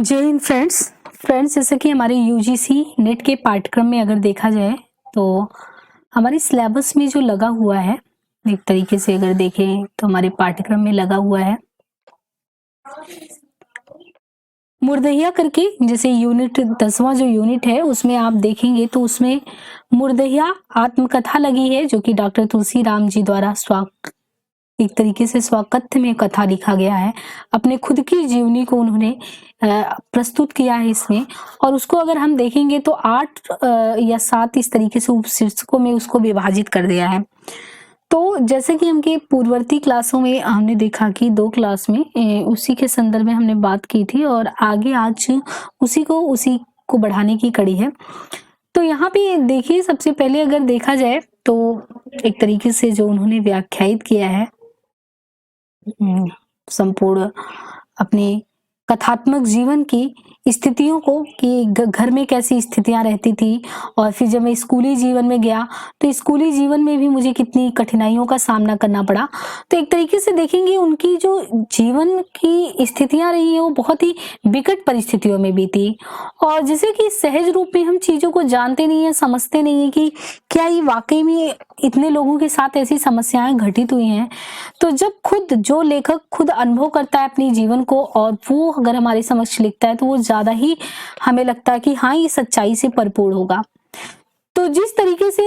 जय हिंद फ्रेंड्स जैसे कि हमारे यूजीसी नेट के पाठ्यक्रम में अगर देखा जाए तो हमारे सिलेबस में जो लगा हुआ है, एक तरीके से अगर देखें तो हमारे पाठ्यक्रम में लगा हुआ है मुर्दहिया करके। जैसे यूनिट 10वां जो यूनिट है उसमें आप देखेंगे तो उसमें मुर्दहिया आत्मकथा लगी है, जो कि डॉक्टर तुलसीराम जी द्वारा एक तरीके से स्वकथ्य में कथा लिखा गया है। अपने खुद की जीवनी को उन्होंने प्रस्तुत किया है इसमें, और उसको अगर हम देखेंगे तो 8 या 7 इस तरीके से उपशीर्षकों में उसको विभाजित कर दिया है। तो जैसे कि हमके पूर्ववर्ती क्लासों में हमने देखा कि 2 क्लास में उसी के संदर्भ में हमने बात की थी, और आगे आज उसी को बढ़ाने की कड़ी है। तो यहाँ पे देखिए, सबसे पहले अगर देखा जाए तो एक तरीके से जो उन्होंने व्याख्यायित किया है संपूर्ण अपने कथात्मक जीवन की स्थितियों को, कि घर में कैसी स्थितियां रहती थी, और फिर जब मैं स्कूली जीवन में गया तो स्कूली जीवन में भी मुझे कितनी कठिनाइयों का सामना करना पड़ा। तो एक तरीके से देखेंगे उनकी जो जीवन की स्थितियां रही है वो बहुत ही विकट परिस्थितियों में बीती, और जैसे कि सहज रूप में हम चीजों को जानते नहीं है, समझते नहीं है कि क्या ये वाकई में इतने लोगों के साथ ऐसी समस्याएं घटित हुई हैं। तो जब खुद जो लेखक खुद अनुभव करता है अपने जीवन को, और वो अगर हमारे समक्ष लिखता है तो वो ज्यादा ही हमें लगता है कि हाँ, ये सच्चाई से भरपूर होगा। तो जिस तरीके से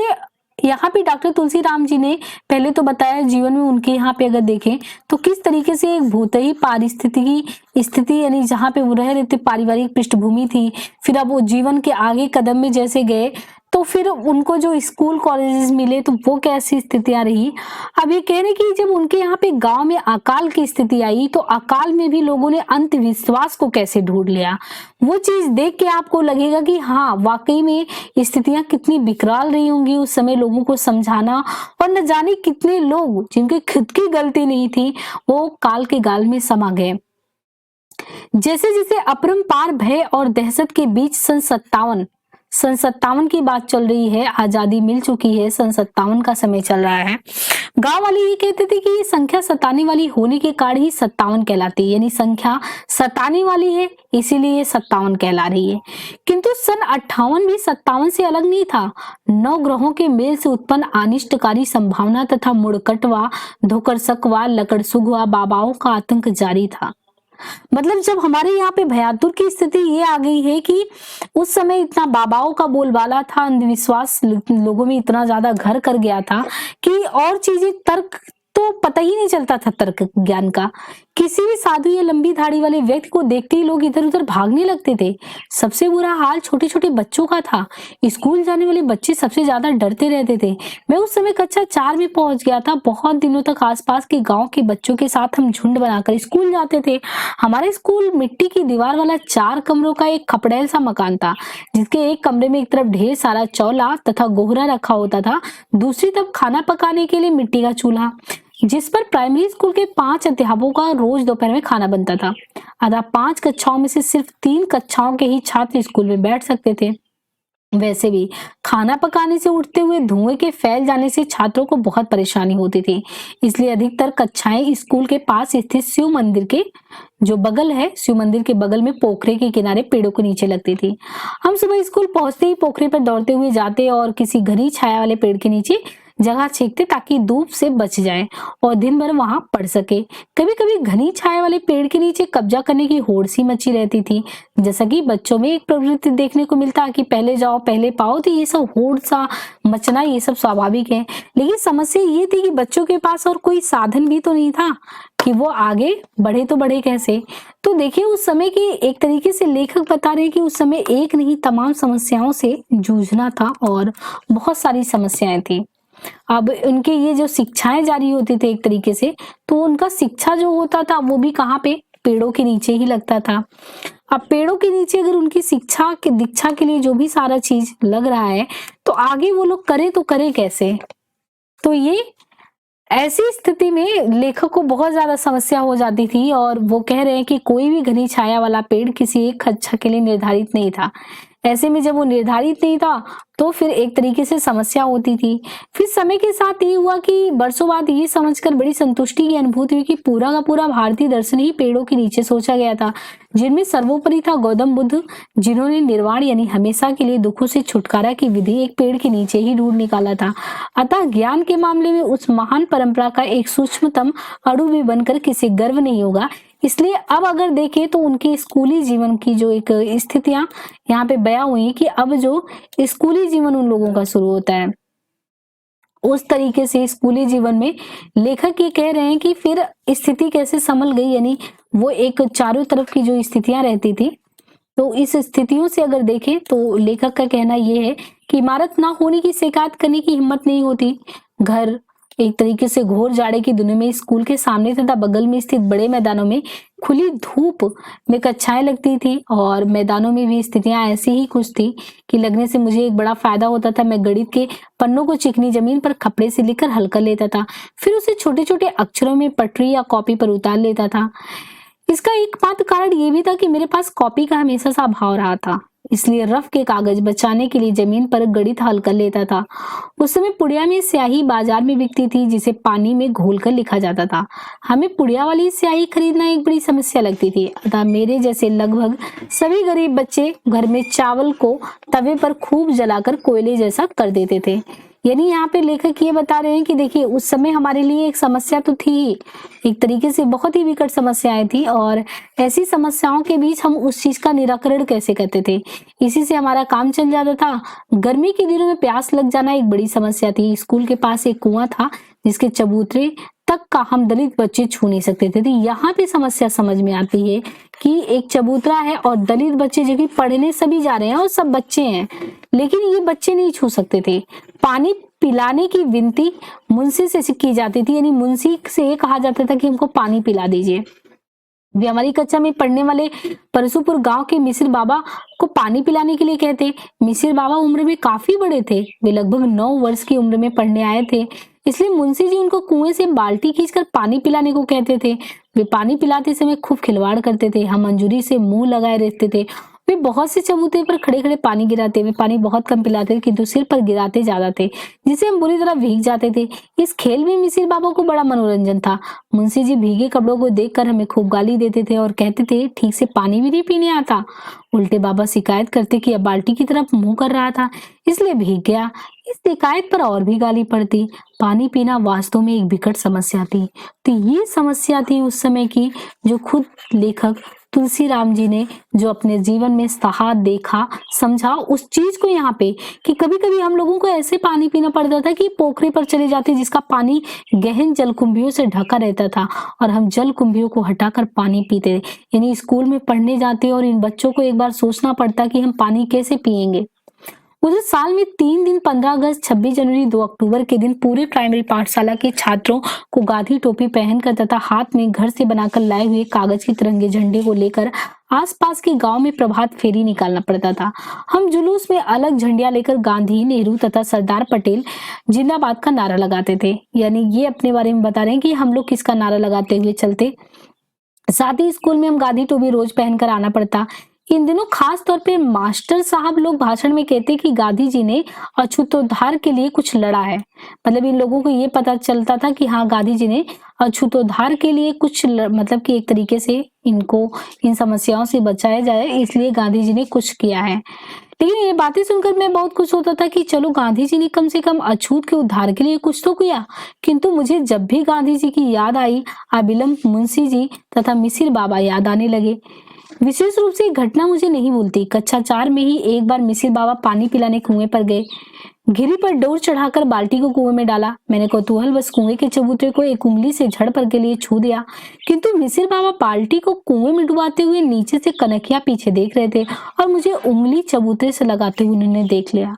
यहाँ पे डॉक्टर तुलसीराम जी ने पहले तो बताया जीवन में उनके यहाँ पे अगर देखें तो किस तरीके से एक भूतही पारिस्थितिकी स्थिति, यानी जहाँ पे वो रह रहे थे, पारिवारिक पृष्ठभूमि थी, फिर अब वो जीवन के आगे कदम में जैसे गए तो फिर उनको जो स्कूल कॉलेजेस मिले तो वो कैसी स्थितियां रही। अब ये कह रहे कि जब उनके यहाँ पे गांव में अकाल की स्थिति आई तो अकाल में भी लोगों ने अंधविश्वास को कैसे ढूंढ लिया। वो चीज देख के आपको लगेगा कि हाँ, वाकई में स्थितियां कितनी विकराल रही होंगी उस समय, लोगों को समझाना, और न जाने कितने लोग जिनके खुद की गलती नहीं थी वो काल के गाल में समा गए। जैसे जैसे अपरंपार भय और दहशत के बीच सन 57 की बात चल रही है, आजादी मिल चुकी है, सन 57 का समय चल रहा है। गांव वाले ये कहते थे कि ये संख्या सताने वाली होने के कारण ही 57 कहलाती है, यानी संख्या सताने वाली है इसीलिए ये 57 कहला रही है। किंतु सन 58 भी 57 से अलग नहीं था। 9 ग्रहों के मेल से उत्पन्न अनिष्टकारी संभावना तथा मुड़कटवा, धोकरसकवा, लकड़सुगवा बाबाओं का आतंक जारी था। मतलब जब हमारे यहाँ पे भयातुर की स्थिति ये आ गई है कि उस समय इतना बाबाओं का बोलबाला था, अंधविश्वास लोगों में इतना ज्यादा घर कर गया था कि और चीजें, तर्क तो पता ही नहीं चलता था, तर्क ज्ञान का। किसी भी साधु या लंबी दाढ़ी वाले व्यक्ति को देखते ही लोग इधर उधर भागने लगते थे। सबसे बुरा हाल छोटे छोटे बच्चों का था। स्कूल जाने वाले बच्चे सबसे ज्यादा डरते रहते थे। मैं उस समय कक्षा 4 में पहुंच गया था। बहुत दिनों तक आसपास के गांव के बच्चों के साथ हम झुंड बनाकर स्कूल जाते थे। हमारा स्कूल मिट्टी की दीवार वाला 4 कमरों का एक खपड़ैल सा मकान था, जिसके एक कमरे में एक तरफ ढेर सारा चौला तथा गोहरा रखा होता था, दूसरी तरफ खाना पकाने के लिए मिट्टी का चूल्हा, जिस पर प्राइमरी स्कूल के 5 अध्यापकों का रोज दोपहर में खाना बनता था। अतः 5 कक्षाओं में से सिर्फ 3 कक्षाओं के ही छात्र स्कूल में बैठ सकते थे। वैसे भी खाना पकाने से उठते हुए धुएं के फैल जाने से छात्रों को बहुत परेशानी होती थी, इसलिए अधिकतर कक्षाएं स्कूल के पास स्थित शिव मंदिर के जो बगल है, शिव मंदिर के बगल में पोखरे के किनारे पेड़ों के नीचे लगती थी। हम सुबह स्कूल पहुंचते ही पोखरे पर दौड़ते हुए जाते और किसी घनी छाया वाले पेड़ के नीचे जगह छेकते ताकि धूप से बच जाए और दिन भर वहां पढ़ सके। कभी कभी घनी छाया वाले पेड़ के नीचे कब्जा करने की होड़ सी मची रहती थी। जैसा कि बच्चों में एक प्रवृत्ति देखने को मिलता कि पहले जाओ पहले पाओ, तो ये सब होड़ सा मचना ये सब स्वाभाविक है। लेकिन समस्या ये थी कि बच्चों के पास और कोई साधन भी तो नहीं था कि वो आगे बढ़े, तो बढ़े कैसे। तो देखिए, उस समय की एक तरीके से लेखक बता रहे हैं कि उस समय एक नहीं तमाम समस्याओं से जूझना था और बहुत सारी समस्याएं थी। अब उनके ये जो शिक्षाएं जारी होती थी एक तरीके से, तो उनका शिक्षा जो होता था वो भी कहाँ पे, पेड़ों के नीचे ही लगता था। अब पेड़ों के नीचे अगर उनकी शिक्षा के दीक्षा के लिए जो भी सारा चीज लग रहा है, तो आगे वो लोग करें तो करें कैसे। तो ये ऐसी स्थिति में लेखक को बहुत ज्यादा समस्या हो जाती थी, और वो कह रहे हैं कि कोई भी घनी छाया वाला पेड़ किसी एक कक्षा के लिए निर्धारित नहीं था। ऐसे में जब वो निर्धारित नहीं था, तो फिर एक तरीके से समस्या होती थी। फिर समय के साथ ये हुआ कि बरसों बाद ये समझकर बड़ी संतुष्टि की अनुभूति हुई कि पूरा का पूरा भारतीय दर्शन ही पेड़ों के नीचे सोचा गया था, जिनमें सर्वोपरि था गौतम बुद्ध, जिन्होंने निर्वाण यानी हमेशा के लिए दुखों से छुटकारा की विधि एक पेड़ के नीचे ही ढूंढ निकाला था। अतः ज्ञान के मामले में उस महान परंपरा का एक सूक्ष्मतम अणु भी बनकर किसी गर्व नहीं होगा। इसलिए अब अगर देखें तो उनके स्कूली जीवन की जो एक स्थितियां यहाँ पे बयां हुई कि अब जो स्कूली जीवन उन लोगों का शुरू होता है, उस तरीके से स्कूली जीवन में लेखक ये कह रहे हैं कि फिर स्थिति कैसे संभल गई, यानी वो एक चारों तरफ की जो स्थितियां रहती थी, तो इस स्थितियों से अगर देखें तो लेखक का कहना ये है कि इमारत ना होने की शिकायत करने की हिम्मत नहीं होती। घर एक तरीके से घोर जाड़े की दुनिया में स्कूल के सामने तथा बगल में स्थित बड़े मैदानों में खुली धूप में कक्षाएं लगती थी और मैदानों में भी स्थितियां ऐसी ही कुछ थी कि लगने से मुझे एक बड़ा फायदा होता था। मैं गणित के पन्नों को चिकनी जमीन पर कपड़े से लिखकर हल कर लेता था, फिर उसे छोटे छोटे अक्षरों में पटरी या कॉपी पर उतार लेता था। इसका एकमात्र कारण ये भी था कि मेरे पास कॉपी का हमेशा सा अभाव रहा था, इसलिए रफ के कागज बचाने के लिए जमीन पर गणित हल कर लेता था। उस समय पुड़िया में स्याही बाजार में बिकती थी, जिसे पानी में घोलकर लिखा जाता था। हमें पुड़िया वाली स्याही खरीदना एक बड़ी समस्या लगती थी, अतः मेरे जैसे लगभग सभी गरीब बच्चे घर में चावल को तवे पर खूब जलाकर कोयले जैसा कर देते थे। यानी यहाँ पे लेखक ये बता रहे हैं कि देखिए उस समय हमारे लिए एक समस्या तो थी ही, एक तरीके से बहुत ही विकट समस्याएं थी, और ऐसी समस्याओं के बीच हम उस चीज का निराकरण कैसे करते थे, इसी से हमारा काम चल जाता था। गर्मी के दिनों में प्यास लग जाना एक बड़ी समस्या थी। स्कूल के पास एक कुआं था जिसके चबूतरे तक का हम दलित बच्चे छू नहीं सकते थे। तो यहाँ पे समस्या समझ में आती है कि एक चबूतरा है और दलित बच्चे जो कि पढ़ने सभी जा रहे हैं और सब बच्चे हैं, लेकिन ये बच्चे नहीं छू सकते थे। पानी पिलाने की विनती मुंशी से की जाती थी, यानी मुंशी से ये कहा जाता था कि हमको पानी पिला दीजिए। वे हमारी कक्षा में पढ़ने वाले परसुपुर गांव के मिसिर बाबा को पानी पिलाने के लिए कहते। मिसिर बाबा उम्र में काफी बड़े थे, वे लगभग 9 वर्ष की उम्र में पढ़ने आए थे, इसलिए मुंशी जी उनको कुएं से बाल्टी खींचकर पानी पिलाने को कहते थे। वे पानी पिलाते समय खूब खिलवाड़ करते थे, हम मंजूरी से मुंह लगाए रहते थे। वे बहुत से चबूतरे पर खड़े खड़े पानी गिराते। वे पानी बहुत कम पिलाते थे, किंतु सिर पर गिराते ज्यादा थे, जिससे हम बुरी तरह भीग जाते थे। इस खेल में मिसिर बाबा को बड़ा मनोरंजन था। मुंशी जी भीगे कपड़ों को देखकर हमें खूब गाली देते थे और कहते थे ठीक से पानी भी नहीं पीने आता। उल्टे बाबा शिकायत करते कि अब बाल्टी की तरफ मुंह कर रहा था, इसलिए भीग गया। इस शिकायत पर और भी गाली पड़ती। पानी पीना वास्तव में एक विकट समस्या थी। तो ये समस्या थी उस समय की, जो खुद लेखक तुलसीराम जी ने जो अपने जीवन में सहा, देखा, समझा उस चीज को यहाँ पे, कि कभी कभी हम लोगों को ऐसे पानी पीना पड़ता था कि पोखरे पर चले जाते जिसका पानी गहन जलकुंभियों से ढका रहता था और हम जलकुंभियों को हटाकर पानी पीते। यानी स्कूल में पढ़ने जाते और इन बच्चों को एक बार सोचना पड़ता कि हम पानी कैसे पिएंगे। उसे साल में 3 दिन 15 अगस्त, 26 जनवरी, 2 अक्टूबर के दिन पूरे प्राइमरी पाठशाला के छात्रों को गांधी टोपी पहनकर तथा हाथ में घर से बनाकर लाए हुए कागज के तिरंगे झंडे को लेकर आसपास के गांव में प्रभात फेरी निकालना पड़ता था। हम जुलूस में अलग झंडियां लेकर गांधी, नेहरू तथा सरदार पटेल जिंदाबाद का नारा लगाते थे। यानी ये अपने बारे में बता रहे हैं कि हम लोग किसका नारा लगाते हुए चलते। साथ ही स्कूल में हम गांधी टोपी रोज पहनकर आना पड़ता। इन दिनों खास तौर पे मास्टर साहब लोग भाषण में कहते कि गांधी जी ने अछूतोद्धार के लिए कुछ लड़ा है। मतलब इन लोगों को ये पता चलता था कि हाँ, गांधी जी ने अछूतोद्धार के लिए कुछ मतलब कि एक तरीके से इनको इन समस्याओं से बचाया जाए, इसलिए गांधी जी ने कुछ किया है। लेकिन ये बातें सुनकर मैं बहुत खुश होता था कि चलो गांधी जी ने कम से कम अछूत के उद्धार के लिए कुछ तो किया। किंतु मुझे जब भी गांधी जी की याद आई, अविलंब मुंशी जी तथा मिसिर बाबा याद आने लगे। विशेष रूप से एक घटना मुझे नहीं भूलती। कक्षा 4 में ही एक बार मिसिर बाबा पानी पिलाने कुएं पर गए। घिरी पर डोर चढ़ाकर बाल्टी को कुएं में डाला। मैंने कौतूहल बस कुएं के चबूतरे को एक उंगली से झड़ पर के लिए छू दिया, किंतु मिसिर बाबा बाल्टी को कुएं में डुबाते हुए नीचे से कनखिया पीछे देख रहे थे और मुझे उंगली चबूतरे से लगाते हुए उन्होंने देख लिया।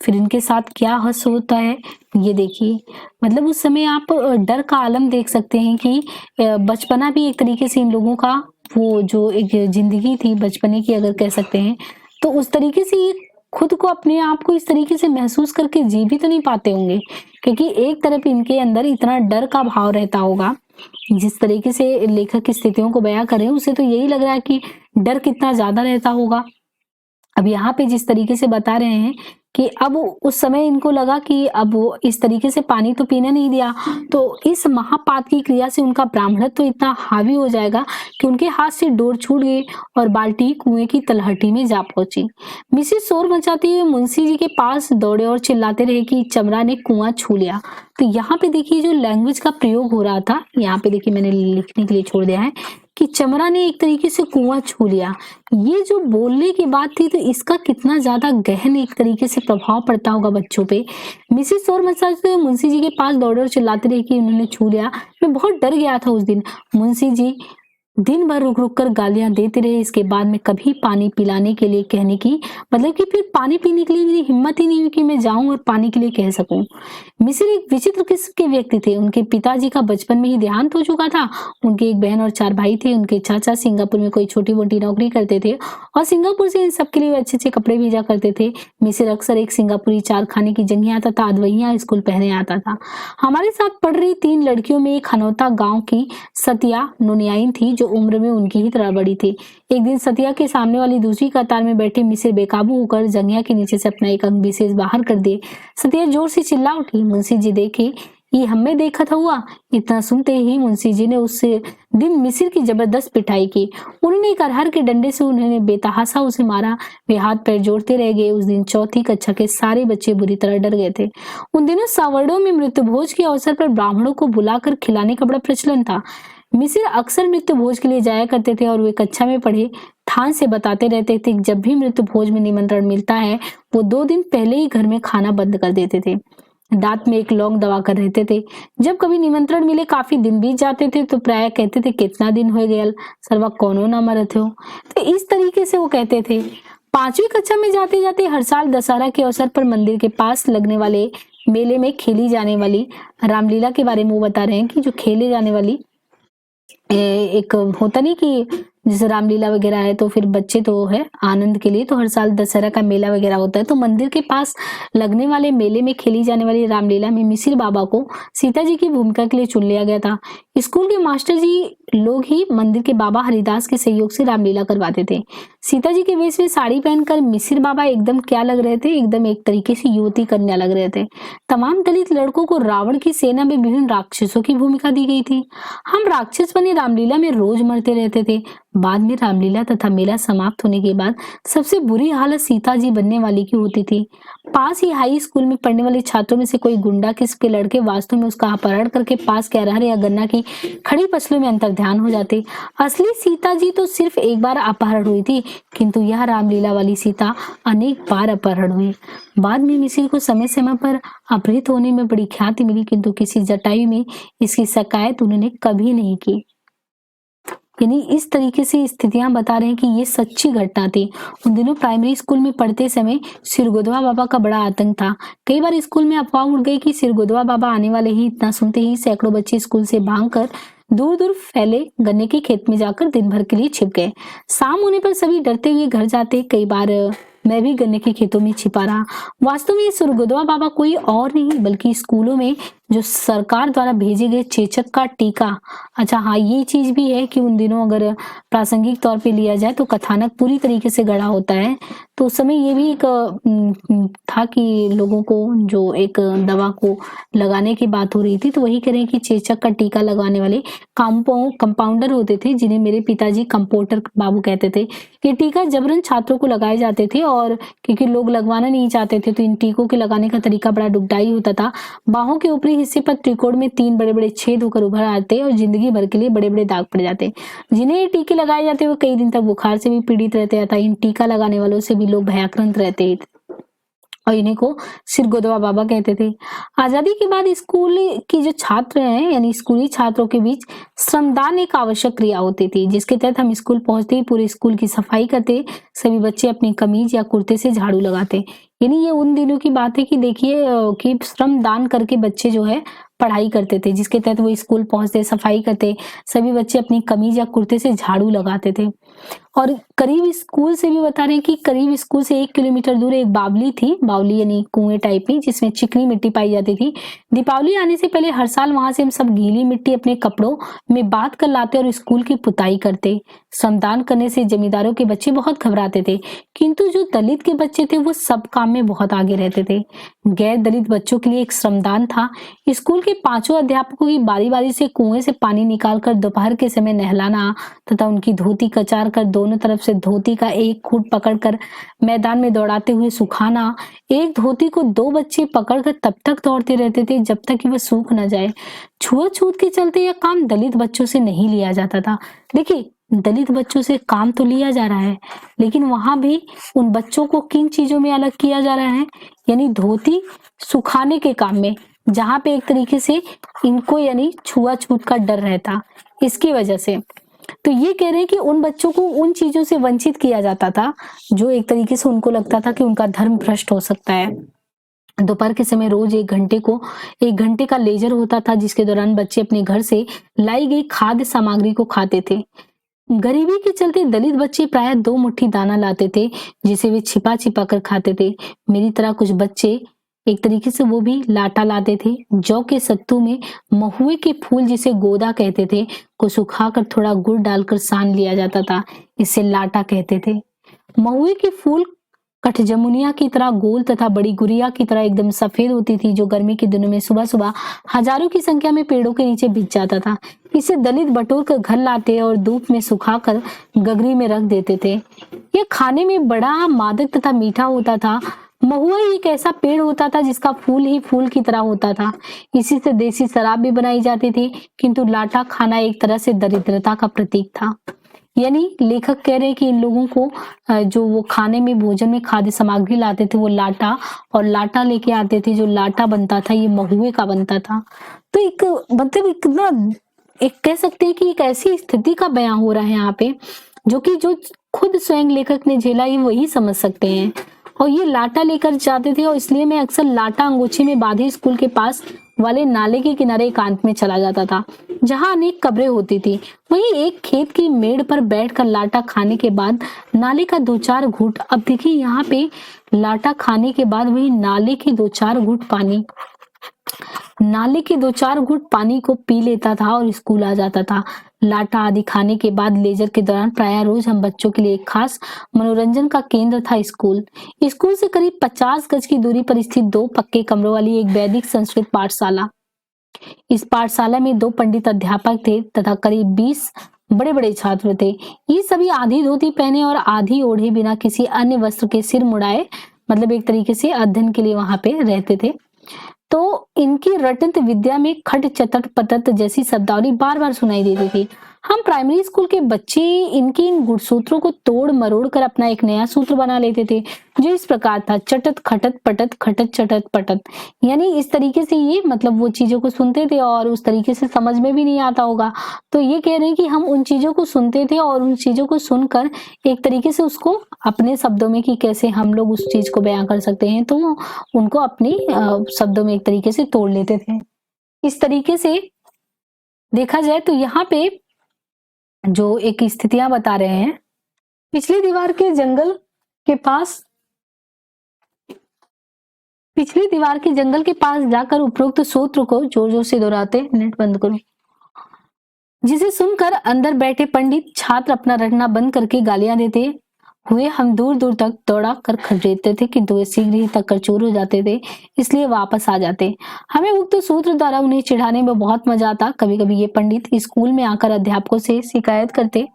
फिर इनके साथ क्या हस होता है ये देखिए। मतलब उस समय आप डर का आलम देख सकते हैं कि बचपना भी एक तरीके से इन लोगों का, वो जो एक जिंदगी थी बचपने की अगर कह सकते हैं, तो उस तरीके से ये खुद को, अपने आप को इस तरीके से महसूस करके जी भी तो नहीं पाते होंगे, क्योंकि एक तरफ इनके अंदर इतना डर का भाव रहता होगा। जिस तरीके से लेखक की स्थितियों को बयां करें, उसे तो यही लग रहा है कि डर कितना ज्यादा रहता होगा। अब यहाँ पे जिस तरीके से बता रहे हैं कि अब उस समय इनको लगा कि अब वो इस तरीके से पानी तो पीने नहीं दिया, तो इस महापात की क्रिया से उनका ब्राह्मणत्व तो इतना हावी हो जाएगा कि उनके हाथ से डोर छूट गई और बाल्टी कुएं की तलहटी में जा पहुंची। मिसेस शोर मचाते हुए मुंशी जी के पास दौड़े और चिल्लाते रहे कि चमरा ने कुआं छू लिया। तो यहाँ पे देखिए जो लैंग्वेज का प्रयोग हो रहा था, यहाँ पे देखिए मैंने लिखने के लिए छोड़ दिया है कि चमरा ने एक तरीके से कुआं छू लिया। ये जो बोलने की बात थी तो इसका कितना ज्यादा गहन एक तरीके से प्रभाव पड़ता होगा बच्चों पे। मिसेस शोर मचाते हुए मुंशी जी के पास दौड़े और चिल्लाते रहे कि उन्होंने छू लिया। मैं बहुत डर गया था उस दिन। मुंशी जी दिन भर रुक रुक कर गालियां देते रहे। इसके बाद में कभी पानी पिलाने के लिए कहने की मतलब कि फिर पानी पीने के लिए मेरी हिम्मत ही नहीं हुई कि मैं जाऊं और पानी के लिए कह सकूं। मिसिर एक विचित्र किस्म के व्यक्ति थे। उनके पिताजी का बचपन में ही देहांत हो चुका था। उनके एक बहन और 4 भाई थे। उनके चाचा सिंगापुर में कोई छोटी मोटी नौकरी करते थे और सिंगापुर से इन सबके लिए अच्छे अच्छे कपड़े भेजा करते थे। मिसिर अक्सर एक सिंगापुरी 4 खाने की जंघी आता था, अधवैया स्कूल पहने आता था। हमारे साथ पढ़ रही 3 लड़कियों में एक हनौता गांव की सतिया नोनियाइन थी जो उम्र में उनकी ही तरह बड़ी थी। एक दिन सतिया के सामने वाली दूसरी कतार में बैठे मिसिर बेकाबू होकर जंघिया के नीचे से अपना एक अंग विशेष बाहर कर दिए। सतिया जोर से चिल्ला उठी। मुंशी जी देखे ये हमें देखा था हुआ। इतना सुनते ही मुंशी जी ने उस दिन मिसिर की जबरदस्त पिटाई की। उन्होंने एक अरहर के डंडे से उन्होंने बेतहासा उसे मारा। वे हाथ पैर जोड़ते रह गए। उस दिन चौथी कक्षा के सारे बच्चे बुरी तरह डर गए थे। उन दिनों सावर्णों में मृत्यु भोज के अवसर पर ब्राह्मणों को बुलाकर खिलाने का बड़ा प्रचलन था। मिसिर अक्सर मृत्यु भोज के लिए जाया करते थे और वे कक्षा में पढ़े ठान से बताते रहते थे कि जब भी मृत्यु भोज में निमंत्रण मिलता है वो 2 दिन पहले ही घर में खाना बंद कर देते थे। दांत में एक लौंग दबा कर रहते थे। जब कभी निमंत्रण मिले काफी दिन बीत जाते थे तो प्राय कहते थे कितना दिन हो गया सर्वा कौनो ना मरत हो। तो इस तरीके से वो कहते थे। 5वीं कक्षा में जाते जाते हर साल दशहरा के अवसर पर मंदिर के पास लगने वाले मेले में खेली जाने वाली रामलीला के बारे में वो बता रहे हैं कि जो खेले जाने वाली एक होता नहीं कि जैसे रामलीला वगैरह है तो फिर बच्चे तो है आनंद के लिए तो हर साल दशहरा का मेला वगैरह होता है। तो मंदिर के पास लगने वाले मेले में खेली जाने वाली रामलीला में मिसिर बाबा को सीता जी की भूमिका के लिए चुन लिया गया था। स्कूल के मास्टर जी लोग ही मंदिर के बाबा हरिदास के सहयोग से रामलीला करवाते थे। सीता जी के वेश में साड़ी पहनकर मिसिर बाबा एकदम क्या लग रहे थे, एकदम एक तरीके से युवती कन्या लग रहे थे। तमाम दलित लड़कों को रावण की सेना में विभिन्न राक्षसों की भूमिका दी गई थी। हम राक्षस बने रामलीला में रोज मरते रहते थे। बाद में रामलीला तथा मेला समाप्त होने के बाद सबसे बुरी हालत सीता जी बनने वाली की होती थी। पास ही हाई स्कूल में पढ़ने वाले छात्रों में से कोई गुंडा किसके लड़के वास्तव में उसका अपहरण करके पास के अरहर या गन्ना की खड़ी फसलों में अंतर्ध्यान हो जाते। असली सीता जी तो सिर्फ एक बार अपहरण हुई थी, किंतु यह रामलीला वाली सीता अनेक बार अपहरण हुई। बाद में मिसिर को समय समय पर अपहृत होने में बड़ी ख्याति मिली, किंतु किसी जटायु में इसकी शिकायत उन्होंने कभी नहीं की। यानी इस तरीके से स्थितियां बता रहे हैं कि ये सच्ची घटना थी। उन दिनों प्राइमरी स्कूल में पढ़ते समय सिरगोदवा बाबा का बड़ा आतंक था। कई बार स्कूल में अफवाह उड़ गई कि सिरगोदवा बाबा आने वाले ही। इतना सुनते ही सैकड़ों बच्चे स्कूल से भागकर दूर दूर फैले गन्ने के खेत में जाकर दिन भर के लिए छिप गए। शाम होने पर सभी डरते हुए घर जाते। कई बार मैं भी गन्ने के खेतों में छिपा रहा। वास्तव में सिरगोदवा बाबा कोई और नहीं बल्कि स्कूलों में जो सरकार द्वारा भेजे गए चेचक का टीका। अच्छा हाँ, ये चीज भी है कि उन दिनों अगर प्रासंगिक तौर पे लिया जाए तो कथानक पूरी तरीके से गढ़ा होता है। तो उस समय ये भी एक था कि लोगों को जो एक दवा को लगाने की बात हो रही थी, तो वही कह रहे हैं कि चेचक का टीका लगवाने वाले कंपाउंडर होते थे, जिन्हें मेरे पिताजी कंपाउंडर बाबू कहते थे। ये टीका जबरन छात्रों को लगाए जाते थे और क्योंकि लोग लगवाना नहीं चाहते थे तो इन टीकों के लगाने का तरीका बड़ा दुखदाई होता था। बाहों के ऊपरी हिस्से पर त्रिकोण में 3 बड़े बड़े छेद होकर उभर आते और जिंदगी भर के लिए बड़े बड़े दाग पड़ जाते। जिन्हें ये टीके लगाए जाते वो कई दिन तक बुखार से भी पीड़ित रहते था। इन टीका लगाने वालों से भी लोग भयाक्रांत रहते और इन्हीं को सिरगोदवा बाबा कहते थे। आजादी के बाद स्कूल की जो छात्र हैं यानी स्कूली छात्रों के बीच श्रमदान एक आवश्यक क्रिया होती थी, जिसके तहत हम स्कूल पहुंचते ही पूरे स्कूल की सफाई करते। सभी बच्चे अपनी कमीज या कुर्ते से झाड़ू लगाते। यानी ये उन दिनों की बात है कि देखिए कि श्रम दान करके बच्चे जो है पढ़ाई करते थे, जिसके तहत वो स्कूल पहुँचते, सफाई करते, सभी बच्चे अपनी कमीज या कुर्ते से झाड़ू लगाते थे। और करीब स्कूल से भी बता रहे हैं कि करीब स्कूल से 1 किलोमीटर दूर एक बावली थी, बावली यानी कुएँ टाइप की, जिसमें चिकनी मिट्टी पाई जाती थी। दीपावली आने से पहले हर साल वहाँ से हम सब गीली मिट्टी अपने कपड़ों में बाँध कर लाते और स्कूल की पुताई करते। श्रमदान करने से जमींदारों के बच्चे बहुत घबराते थे, किंतु जो दलित के बच्चे थे वो सब काम में बहुत आगे रहते थे। गैर दलित बच्चों के लिए एक श्रमदान था। स्कूल के पांचों अध्यापकों की बारी-बारी से कुएं से पानी निकालकर दोपहर के समय नहलाना तथा उनकी धोती कचार कर दोनों तरफ से धोती का एक खूंट पकड़कर मैदान में दौड़ाते हुए सुखाना। एक धोती को 2 बच्चे पकड़कर तब तक दौड़ते रहते थे जब तक कि वह सूख न जाए। छुआ-छूत के चलते यह काम दलित बच्चों से नहीं लिया जाता था। देखिए, दलित बच्चों से काम तो लिया जा रहा है, लेकिन वहां भी उन बच्चों को किन चीजों में अलग किया जा रहा है, यानी धोती सुखाने के काम में, जहां पे एक तरीके से इनको यानी छुआ-छूत का डर रहता, इसकी वजह से। तो ये कह रहे हैं कि उन बच्चों को उन चीजों से वंचित किया जाता था, जो एक तरीके से उनको लगता था कि उनका धर्म भ्रष्ट हो सकता है। दोपहर के समय रोज 1 घंटे का लेजर होता था, जिसके दौरान बच्चे अपने घर से लाई गई खाद्य सामग्री को खाते थे। गरीबी के चलते दलित बच्चे प्रायः 2 मुट्ठी दाना लाते थे, जिसे वे छिपा-छिपा कर खाते थे। मेरी तरह कुछ बच्चे एक तरीके से वो भी लाटा लाते थे। जौ के सत्तू में महुए के फूल, जिसे गोदा कहते थे, को सुखाकर थोड़ा गुड़ डालकर सान लिया जाता था। इसे लाटा कहते थे। महुए के फूल कठजमुनिया की तरह गोल तथा बड़ी गुड़िया की तरह एकदम सफेद होती थी, जो गर्मी के दिनों में सुबह-सुबह हजारों की संख्या में पेड़ों के नीचे बिछ जाता था। इसे दलित बटोर कर घर लाते और धूप में सुखाकर गगरी में रख देते थे। यह खाने में बड़ा मादक तथा मीठा होता था। महुआ एक ऐसा पेड़ होता था जिसका फूल ही फूल की तरह होता था। इसी से देसी शराब भी बनाई जाती थी, किंतु लाटा खाना एक तरह से दरिद्रता का प्रतीक था। यानी लेखक कह रहे हैं कि इन लोगों को जो वो खाने में, भोजन में खाद्य सामग्री लाते थे वो लाटा, और लाटा लेके आते थे। जो लाटा बनता था ये महुए का बनता था। तो एक मतलब एक ना, एक कह सकते हैं कि एक ऐसी स्थिति का बयां हो रहा है यहाँ पे, जो खुद स्वयं लेखक ने झेला, ये वही समझ सकते हैं। और ये लाटा लेकर जाते थे, और इसलिए मैं अक्सर लाटा अंगोछे में बांधे स्कूल के पास वाले नाले के किनारे एकांत में चला जाता था, जहां अनेक कब्रें होती थी। वहीं एक खेत की मेड़ पर बैठकर लाटा खाने के बाद नाले का 2-4 घूंट, अब देखिए यहाँ पे लाटा खाने के बाद वही नाले के 2-4 घूंट पानी, नाले के 2-4 घूंट पानी को पी लेता था और स्कूल आ जाता था। लाटा आदि खाने के बाद लेजर के दौरान प्रायः रोज हम बच्चों के लिए एक खास मनोरंजन का केंद्र था स्कूल। स्कूल से करीब 50 गज की दूरी पर स्थित 2 पक्के कमरों वाली एक वैदिक संस्कृत पाठशाला। इस पाठशाला में 2 पंडित अध्यापक थे तथा करीब 20 बड़े-बड़े छात्र थे। ये सभी आधी धोती पहने और आधी ओढ़े बिना किसी अन्य वस्त्र के सिर मुड़ाए, मतलब एक तरीके से अध्ययन के लिए वहां पे रहते थे। तो इनकी रटंत विद्या में खट चटट पटत जैसी शब्दावली बार बार सुनाई देती थी। हम प्राइमरी स्कूल के बच्चे इनके इन गुणसूत्रों को तोड़ मरोड़ कर अपना एक नया सूत्र बना लेते थे, जो इस प्रकार था: चटत खटत पटत खटत चटत पटत। यानी इस तरीके से ये मतलब वो चीजों को सुनते थे और उस तरीके से समझ में भी नहीं आता होगा। तो ये कह रहे हैं कि हम उन चीजों को सुनते थे और उन चीजों को सुनकर एक तरीके से उसको अपने शब्दों में कि कैसे हम लोग उस चीज को बयां कर सकते हैं, तो उनको अपनी शब्दों में एक तरीके से तोड़ लेते थे। इस तरीके से देखा जाए तो यहाँ पे जो एक स्थितियां बता रहे हैं, पिछली दीवार के जंगल के पास जाकर उपरोक्त सूत्र को जोर जोर से दोहराते, नेट बंद करो, जिसे सुनकर अंदर बैठे पंडित छात्र अपना रटना बंद करके गालियां देते हुए हम दूर दूर तक दौड़ा कर खरीदते थे, किंतु वे शीघ्र ही तक चूर हो जाते थे, इसलिए वापस आ जाते। हमें उक्त सूत्र द्वारा उन्हें चिढ़ाने में बहुत मजा आता। कभी कभी ये पंडित स्कूल में आकर अध्यापकों से शिकायत करते।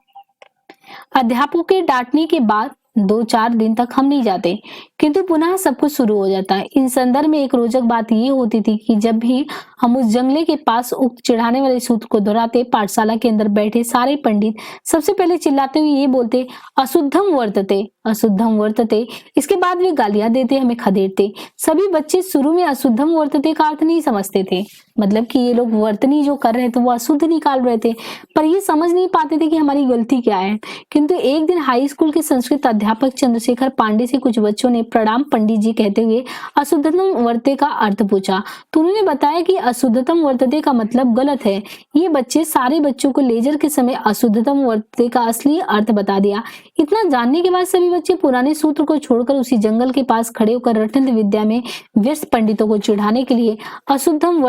अध्यापकों के डांटने के बाद 2-4 दिन तक हम नहीं जाते, किंतु पुनः सब कुछ शुरू हो जाता है। इन संदर्भ में एक रोचक बात ये होती थी कि जब भी हम उस जंगले के पास उक्त चिढ़ाने वाले सूत्र को दोहराते, पाठशाला के अंदर बैठे सारे पंडित सबसे पहले चिल्लाते हुए ये बोलते, अशुद्धम वर्तते, अशुद्धम वर्तते। इसके बाद वे गालियां देते, हमें खदेड़ते। सभी बच्चे शुरू में अशुद्धम वर्तते का अर्थ नहीं समझते थे, मतलब कि ये लोग वर्तनी जो कर रहे थे वो अशुद्ध निकाल रहे थे, पर ये समझ नहीं पाते थे कि हमारी गलती क्या है। किंतु एक दिन हाई स्कूल के संस्कृत अध्यापक चंद्रशेखर पांडे से कुछ बच्चों ने प्रणाम पंडित जी कहते हुए अशुद्धतम वर्ते का अर्थ पूछा। तो उन्होंने बताया कि अशुद्धतम वर्तते का मतलब गलत है। ये बच्चे सारे बच्चों को लेजर के समय अशुद्धतम वर्तते का असली अर्थ बता दिया। इतना जानने के बाद सभी बच्चे पुराने सूत्र को छोड़कर उसी जंगल के पास खड़े होकर रटंत विद्या में व्यस्त पंडितों को चिढ़ाने के लिए अशुद्धम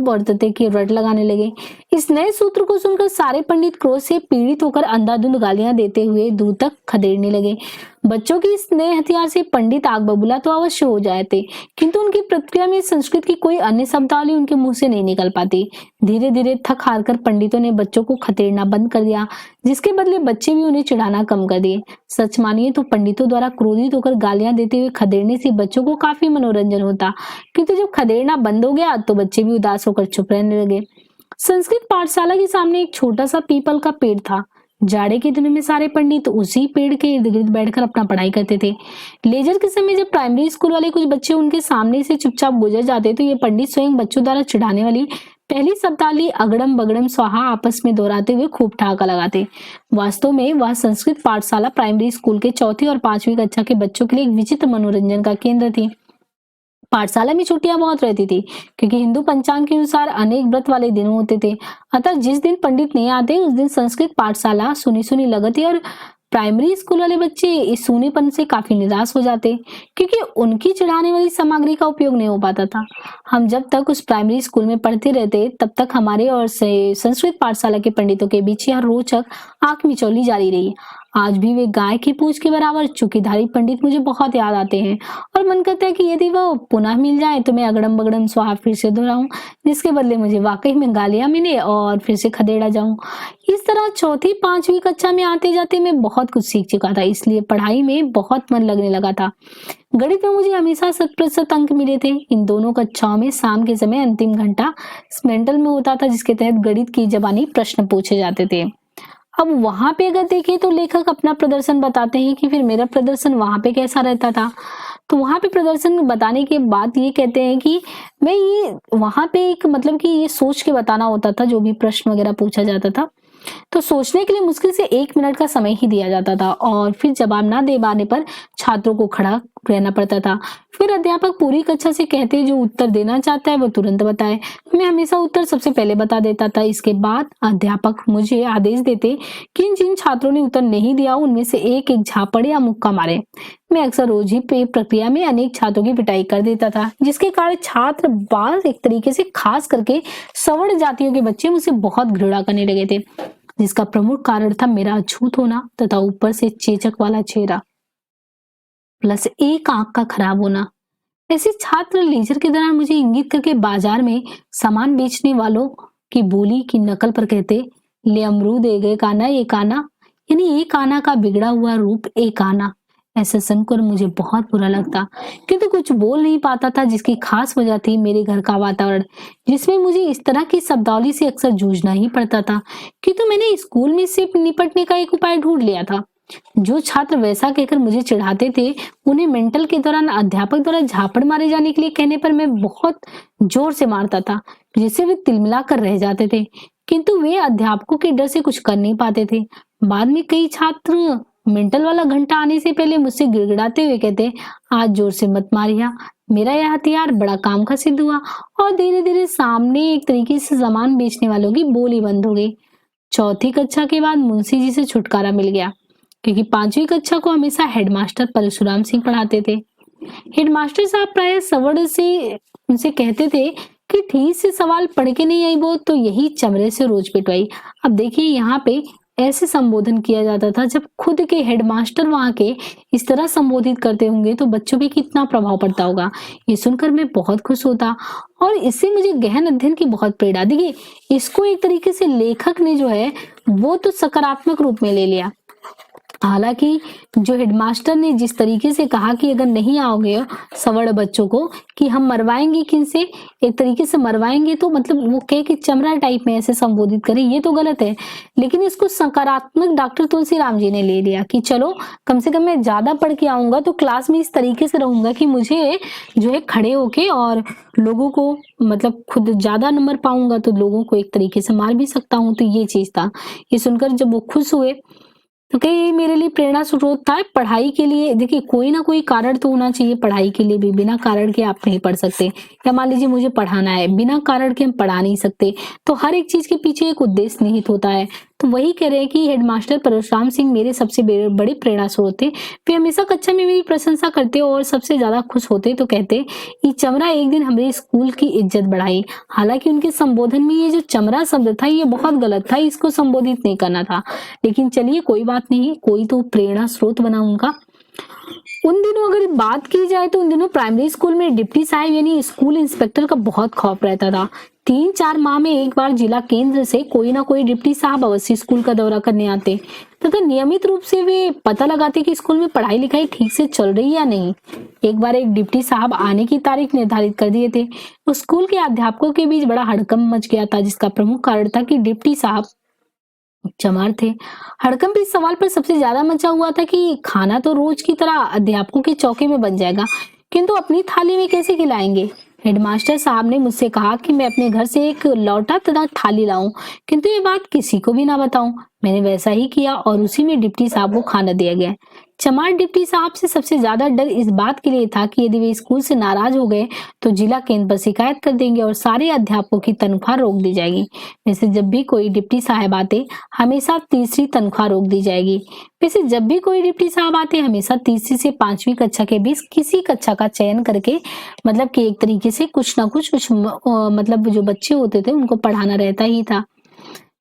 वर्तते की रट लगाने लगे। इस नए सूत्र को सुनकर सारे पंडित क्रोध से पीड़ित होकर अंधाधुंध गालियां देते हुए दूर तक खदेड़ने लगे। बच्चों की इस नए हथियार से पंडित आग बबूला तो अवश्य हो जाते, किंतु उनकी प्रतिक्रिया में संस्कृत की कोई अन्य शब्दावली उनके मुंह से नहीं निकल पाती। धीरे धीरे थक हार कर पंडितों ने बच्चों को खदेड़ना बंद कर दिया, जिसके बदले बच्चे भी उन्हें चिढ़ाना कम कर दिए। सच मानिए तो पंडितों द्वारा क्रोधित होकर गालियां देते हुए खदेड़ने से बच्चों को काफी मनोरंजन होता, किंतु जब खदेड़ना बंद हो गया तो बच्चे भी उदास होकर चुप रहने लगे। संस्कृत पाठशाला के सामने एक छोटा सा पीपल का पेड़ था। जाड़े के दिनों में सारे पंडित उसी पेड़ के इर्द गिर्द बैठकर अपना पढ़ाई करते थे। लेजर के समय जब प्राइमरी स्कूल वाले कुछ बच्चे उनके सामने से चुपचाप गुजर जाते तो ये पंडित स्वयं बच्चों द्वारा चिढ़ाने वाली पहली शब्दावली अगड़म बगड़म स्वाहा आपस में दोहराते हुए खूब ठहाका लगाते। वास्तव में वह संस्कृत पाठशाला प्राइमरी स्कूल के चौथी और पांचवी कक्षा के बच्चों के लिए एक विचित्र मनोरंजन का केंद्र थी। पाठशाला में छुट्टियां बहुत रहती थी, क्योंकि हिंदू पंचांग के अनुसार अनेक व्रत वाले दिन होते थे। अतः जिस दिन पंडित नहीं आते उस दिन संस्कृत पाठशाला सुनी सुनी लगती और प्राइमरी स्कूल वाले बच्चे इस सूनेपन से काफी निराश हो जाते, क्योंकि उनकी चिढ़ाने वाली सामग्री का उपयोग नहीं हो पाता था। हम जब तक उस प्राइमरी स्कूल में पढ़ते रहते तब तक हमारे और संस्कृत पाठशाला के पंडितों के बीच यह रोचक आंख मिचौली जारी रही। आज भी वे गाय की पूंछ के बराबर चुकीधारी पंडित मुझे बहुत याद आते हैं और मन करता है कि यदि वह पुनः मिल जाए तो मैं अगड़म बगड़म स्वाहा फिर से दोहराऊं, जिसके बदले मुझे वाकई में गालियां मिले और फिर से खदेड़ा जाऊं। इस तरह चौथी पांचवी कक्षा में आते जाते मैं बहुत कुछ सीख चुका था, इसलिए पढ़ाई में बहुत मन लगने लगा था। गणित में मुझे हमेशा 100% अंक मिले थे। इन दोनों कक्षाओं में शाम के समय अंतिम घंटा स्मेंटल में होता था, जिसके तहत गणित की जबानी प्रश्न पूछे जाते थे। अब वहां पे अगर देखें तो लेखक अपना प्रदर्शन बताते हैं कि फिर मेरा प्रदर्शन वहां पे कैसा रहता था। तो वहां पे प्रदर्शन बताने के बाद ये कहते हैं कि मैं ये वहां पे एक मतलब कि ये सोच के बताना होता था, जो भी प्रश्न वगैरह पूछा जाता था तो सोचने के लिए मुश्किल से 1 मिनट का समय ही दिया जाता था और फिर जवाब ना दे पाने पर छात्रों को खड़ा रहना पड़ता था। फिर अध्यापक पूरी कक्षा से कहते जो उत्तर देना चाहता है वो तुरंत बताए। मैं हमेशा उत्तर सबसे पहले बता देता था। इसके बाद अध्यापक मुझे आदेश देते कि जिन छात्रों ने उत्तर नहीं दिया उनमें से एक एक झापड़ या मुक्का मारे। मैं अक्सर रोज ही प्रक्रिया में अनेक छात्रों की पिटाई कर देता था, जिसके कारण छात्र बाल एक तरीके से खास करके सवर्ण जातियों के बच्चे मुझसे बहुत घृणा करने लगे थे, जिसका प्रमुख कारण था मेरा अछूत होना तथा ऊपर से चेचक वाला चेहरा प्लस एक आंख का खराब होना। ऐसे छात्र लेजर के दौरान मुझे इंगित करके बाजार में सामान बेचने वालों की बोली की नकल पर कहते, ले अमरूद एक आना एक आना, यानी एक आना का बिगड़ा हुआ रूप एक आना। ऐसा सुनकर मुझे बहुत बुरा लगता, किंतु कुछ बोल नहीं पाता था, जिसकी खास वजह थी मेरे घर का वातावरण, जिसमें मुझे इस तरह की शब्दावली से अक्सर जूझना ही पड़ता था। किंतु मैंने स्कूल में से निपटने का एक उपाय ढूंढ लिया था। जो छात्र वैसा कहकर मुझे चिढ़ाते थे उन्हें मेंटल के दौरान अध्यापक द्वारा झापड़ मारे जाने के लिए कहने पर मैं बहुत जोर से मारता था, जिससे वे तिलमिला कर रह जाते थे, किंतु वे अध्यापकों के डर से कुछ कर नहीं पाते थे। बाद में कई छात्र मेंटल वाला घंटा आने से पहले मुझसे गिड़गिड़ाते हुए कहते, आज जोर से मत मारिया। मेरा यह हथियार बड़ा काम का सिद्ध हुआ और धीरे धीरे सामने एक तरीके से सामान बेचने वालों की बोली बंद हो गई। चौथी कक्षा के बाद मुंशी जी से छुटकारा मिल गया, क्योंकि पांचवी कक्षा को हमेशा हेडमास्टर परशुराम सिंह पढ़ाते थे। हेडमास्टर साहब प्राय सवर्ण से उनसे कहते थे कि ठीक से सवाल पढ़ के नहीं आई वो तो यही चमड़े से रोज पिटवाई। अब देखिए यहाँ पे ऐसे संबोधन किया जाता था। जब खुद के हेडमास्टर वहां के इस तरह संबोधित करते होंगे तो बच्चों पे कितना प्रभाव पड़ता होगा। ये सुनकर मैं बहुत खुश होता और इससे मुझे गहन अध्ययन की बहुत प्रेरणा दी। इसको एक तरीके से लेखक ने जो है वो तो सकारात्मक रूप में ले लिया। हालांकि जो हेडमास्टर ने जिस तरीके से कहा कि अगर नहीं आओगे सवर्ण बच्चों को कि हम मरवाएंगे, किनसे एक तरीके से मरवाएंगे, तो मतलब वो कहे कि चमड़ा टाइप में ऐसे संबोधित करें, ये तो गलत है। लेकिन इसको सकारात्मक डॉक्टर तुलसीराम जी ने ले लिया कि चलो कम से कम मैं ज्यादा पढ़ के आऊंगा तो क्लास में इस तरीके से रहूंगा कि मुझे जो है खड़े होके और लोगों को मतलब खुद ज्यादा नंबर पाऊंगा तो लोगों को एक तरीके से मार भी सकता हूँ। तो ये चीज था। ये सुनकर जब वो खुश हुए तो कहीं ये मेरे लिए प्रेरणा स्रोत था पढ़ाई के लिए। देखिए कोई ना कोई कारण तो होना चाहिए पढ़ाई के लिए भी, बिना कारण के आप नहीं पढ़ सकते। या मान लीजिए मुझे पढ़ाना है, बिना कारण के हम पढ़ा नहीं सकते। तो हर एक चीज़ के पीछे एक उद्देश्य निहित होता है। तो वही कह रहे हैं कि हेडमास्टर परशुराम सिंह मेरे सबसे बड़े प्रेरणा स्रोत थे। वे हमेशा कक्षा में मेरी प्रशंसा करते और सबसे ज़्यादा खुश होते तो कहते कि चमरा एक दिन हमारे स्कूल की इज्जत बढ़ाई। हालाँकि उनके संबोधन में ये जो चमरा शब्द था ये बहुत गलत था, इसको संबोधित नहीं करना था। लेकिन चलिए कोई बात नहीं, कोई तो प्रेरणा स्रोत बना उनका। उन दिनों अगर बात की जाए तो उन दिनों प्राइमरी स्कूल में डिप्टी साहब यानी स्कूल इंस्पेक्टर का बहुत खौफ रहता था। 3-4 माह में एक बार जिला केंद्र से कोई ना कोई डिप्टी साहब अवश्य स्कूल का दौरा करने आते तथा नियमित रूप से वे पता लगाते कि स्कूल में पढ़ाई लिखाई ठीक से चल रही है या नहीं। एक बार एक डिप्टी साहब आने की तारीख निर्धारित कर दिए थे। उस स्कूल के अध्यापकों के बीच बड़ा हड़कंप मच गया था, जिसका प्रमुख कारण था कि डिप्टी साहब चमार थे। हड़कंप इस सवाल पर सबसे ज्यादा मचा हुआ था कि खाना तो रोज की तरह अध्यापकों के चौके में बन जाएगा, किंतु अपनी थाली में कैसे खिलाएंगे। हेडमास्टर साहब ने मुझसे कहा कि मैं अपने घर से एक लौटा तथा थाली लाऊं, किंतु ये बात किसी को भी ना बताऊं। मैंने वैसा ही किया और उसी में डिप्टी साहब को खाना दिया गया। चमार डिप्टी साहब से सबसे ज्यादा डर इस बात के लिए था कि यदि वे स्कूल से नाराज हो गए तो जिला केंद्र पर शिकायत कर देंगे और सारे अध्यापकों की तनख्वाह रोक दी जाएगी। वैसे जब भी कोई डिप्टी साहब आते हमेशा तीसरी तनख्वाह रोक दी जाएगी। वैसे जब भी कोई डिप्टी साहब आते हमेशा तीसरी से 5वीं कक्षा के बीच किसी कक्षा का चयन करके मतलब कि एक तरीके से कुछ ना कुछ मतलब जो बच्चे होते थे उनको पढ़ाना रहता ही था।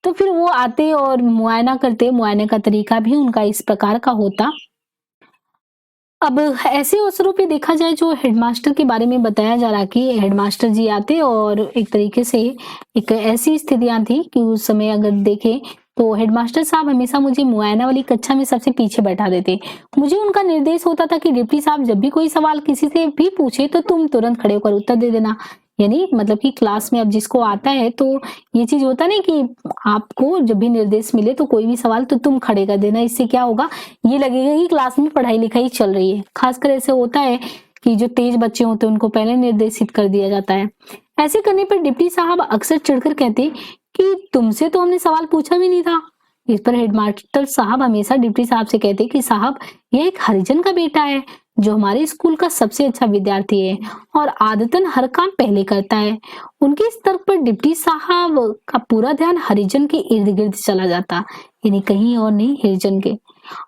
तो फिर वो आते और मुआयना करते, मुआयने का तरीका भी उनका इस प्रकार का होता। अब ऐसे अवसरों पे देखा जाए जो हेडमास्टर के बारे में बताया जा रहा कि हेडमास्टर जी आते और एक तरीके से एक ऐसी स्थितियां थी कि उस समय अगर देखें तो हेडमास्टर साहब हमेशा मुझे मुआयना वाली कक्षा में सबसे पीछे बैठा देते। मुझे उनका निर्देश होता था कि डिप्टी साहब जब भी कोई सवाल किसी से भी पूछे तो तुम तुरंत खड़े होकर उत्तर दे देना। यानी मतलब कि क्लास में अब जिसको आता है तो ये चीज होता नहीं कि आपको जब भी निर्देश मिले तो कोई भी सवाल तो तुम खड़े कर देना। इससे क्या होगा, ये लगेगा कि क्लास में पढ़ाई लिखाई चल रही है। खासकर ऐसे होता है कि जो तेज बच्चे होते हैं उनको पहले निर्देशित कर दिया जाता है। ऐसे करने पर डिप्टी साहब अक्सर चिढ़कर कहते कि तुमसे तो हमने सवाल पूछा भी नहीं था। इस पर हेडमास्टर साहब हमेशा डिप्टी साहब से कहते कि साहब यह एक हरिजन का बेटा है जो हमारे स्कूल का सबसे अच्छा विद्यार्थी है और आदतन हर काम पहले करता है। उनके इस तर्क पर डिप्टी साहब का पूरा ध्यान हरिजन के इर्द गिर्द चला जाता, यानी कहीं और नहीं हरिजन के।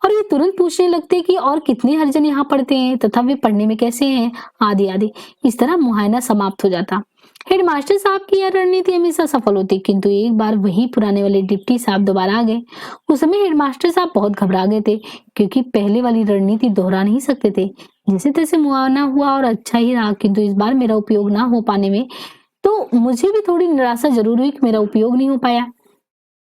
और ये तुरंत पूछने लगते कि और कितने हरिजन यहाँ पढ़ते हैं तथा वे पढ़ने में कैसे हैं, आदि आदि। इस तरह मुआयना समाप्त हो जाता। हेडमास्टर साहब की यह रणनीति हमेशा सफल होती, किंतु एक बार वही पुराने वाले डिप्टी साहब दोबारा आ गए। उस समय हेडमास्टर साहब बहुत घबरा गए थे, क्योंकि पहले वाली रणनीति दोहरा नहीं सकते थे। जैसे तैसे मुआयना हुआ और अच्छा ही रहा, किंतु इस बार मेरा उपयोग ना हो पाने में तो मुझे भी थोड़ी निराशा जरूर हुई कि मेरा उपयोग नहीं हो पाया।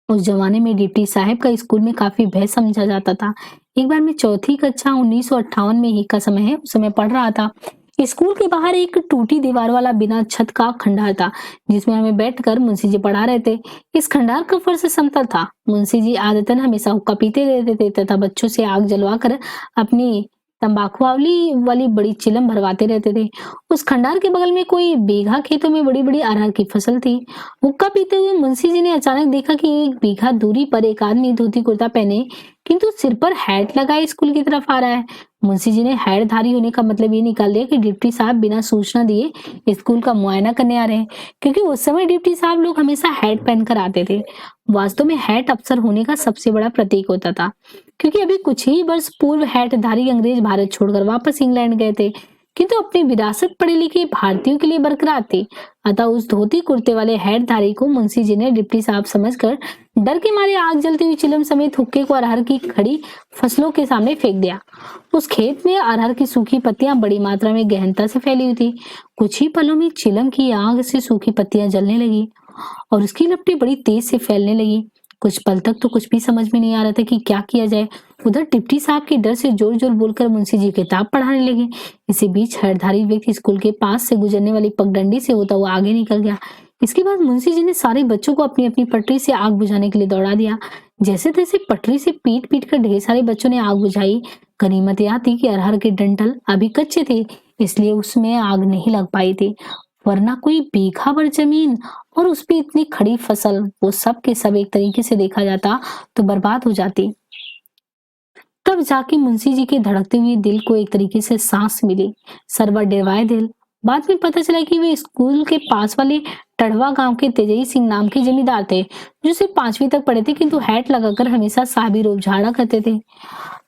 उस जमाने में डिप्टी साहब का स्कूल में काफी भय समझा जाता था। एक बार मैं चौथी कक्षा 1958 में ही का समय है, उस समय पढ़ रहा था। स्कूल के बाहर एक टूटी दीवार वाला बिना छत का खंडहर था, जिसमें हमें बैठकर मुंशी जी पढ़ा रहे थे। इस खंडहर का फर्श समतल था। मुंशी जी आदतन हमेशा हुक्का पीते रहते थे तथा बच्चों से आग जलवाकर अपनी तंबाकू वाली वाली बड़ी चिलम भरवाते रहते थे। उस खंडहर के बगल में कोई बीघा खेतों में बड़ी बड़ी अरहर की फसल थी। हुक्का पीते हुए मुंशी जी ने अचानक देखा कि 1 बीघा दूरी पर एक आदमी धोती कुर्ता पहने किंतु सिर पर हैट लगाए स्कूल की तरफ आ रहा है। मुंशी जी ने हैटधारी होने का मतलब ये निकाल लिया कि डिप्टी साहब बिना सूचना दिए स्कूल का मुआयना करने आ रहे हैं, क्योंकि उस समय डिप्टी साहब लोग हमेशा हैट पहनकर आते थे। वास्तव में हैट अफसर होने का सबसे बड़ा प्रतीक होता था, क्योंकि अभी कुछ ही वर्ष पूर्व हैटधारी अंग्रेज भारत छोड़कर वापस इंग्लैंड गए थे, किंतु अपनी विरासत पढ़े लिखे भारतीयों के लिए बरकरार थी। अतः उस धोती कुर्ते वाले हैटधारी को मुंशी जी ने डिप्टी साहब समझकर डर के मारे आग जलती हुई चिलम समेत हुक्के को अरहर की खड़ी फसलों के सामने फेंक दिया। उस खेत में अरहर की सूखी पत्तियां बड़ी मात्रा में गहनता से फैली हुई थी। कुछ ही पलों में चिलम की आग से सूखी पत्तियां जलने लगी और उसकी लपटें बड़ी तेज से फैलने लगी। कुछ पल तक तो कुछ भी समझ में नहीं आ रहा था कि क्या किया जाए। उधर डिप्टी साहब के डर से जोर जोर बोलकर मुंशी जी किताब पढ़ाने लगे। इसी बीच हरधारी व्यक्ति स्कूल के पास से गुजरने वाली पगडंडी से होता हुआ आगे निकल गया। इसके बाद मुंशी जी ने सारे बच्चों को अपनी अपनी पटरी से आग बुझाने के लिए दौड़ा दिया। जैसे तैसे पटरी से पीट पीट कर ढेर सारे बच्चों ने आग बुझाई। गनीमत यह थी कि अरहर के डंठल अभी कच्चे थे, इसलिए उसमें आग नहीं लग पाई थी, वरना कोई बीघा भर जमीन और उस पे इतनी खड़ी फसल, वो सब के सब एक तरीके से देखा जाता तो बर्बाद हो जाती। तब जाके मुंशी जी के धड़कते हुए दिल को एक तरीके से सांस मिली। सरवा डरवाए दिल। बाद में पता चला कि वे स्कूल के पास वाले टड़वा गांव के तेजई सिंह नाम के जमींदार थे, जो सिर्फ 5वीं तक पढ़े थे, किंतु हैट लगाकर हमेशा साहबी रोब झाड़ा करते थे।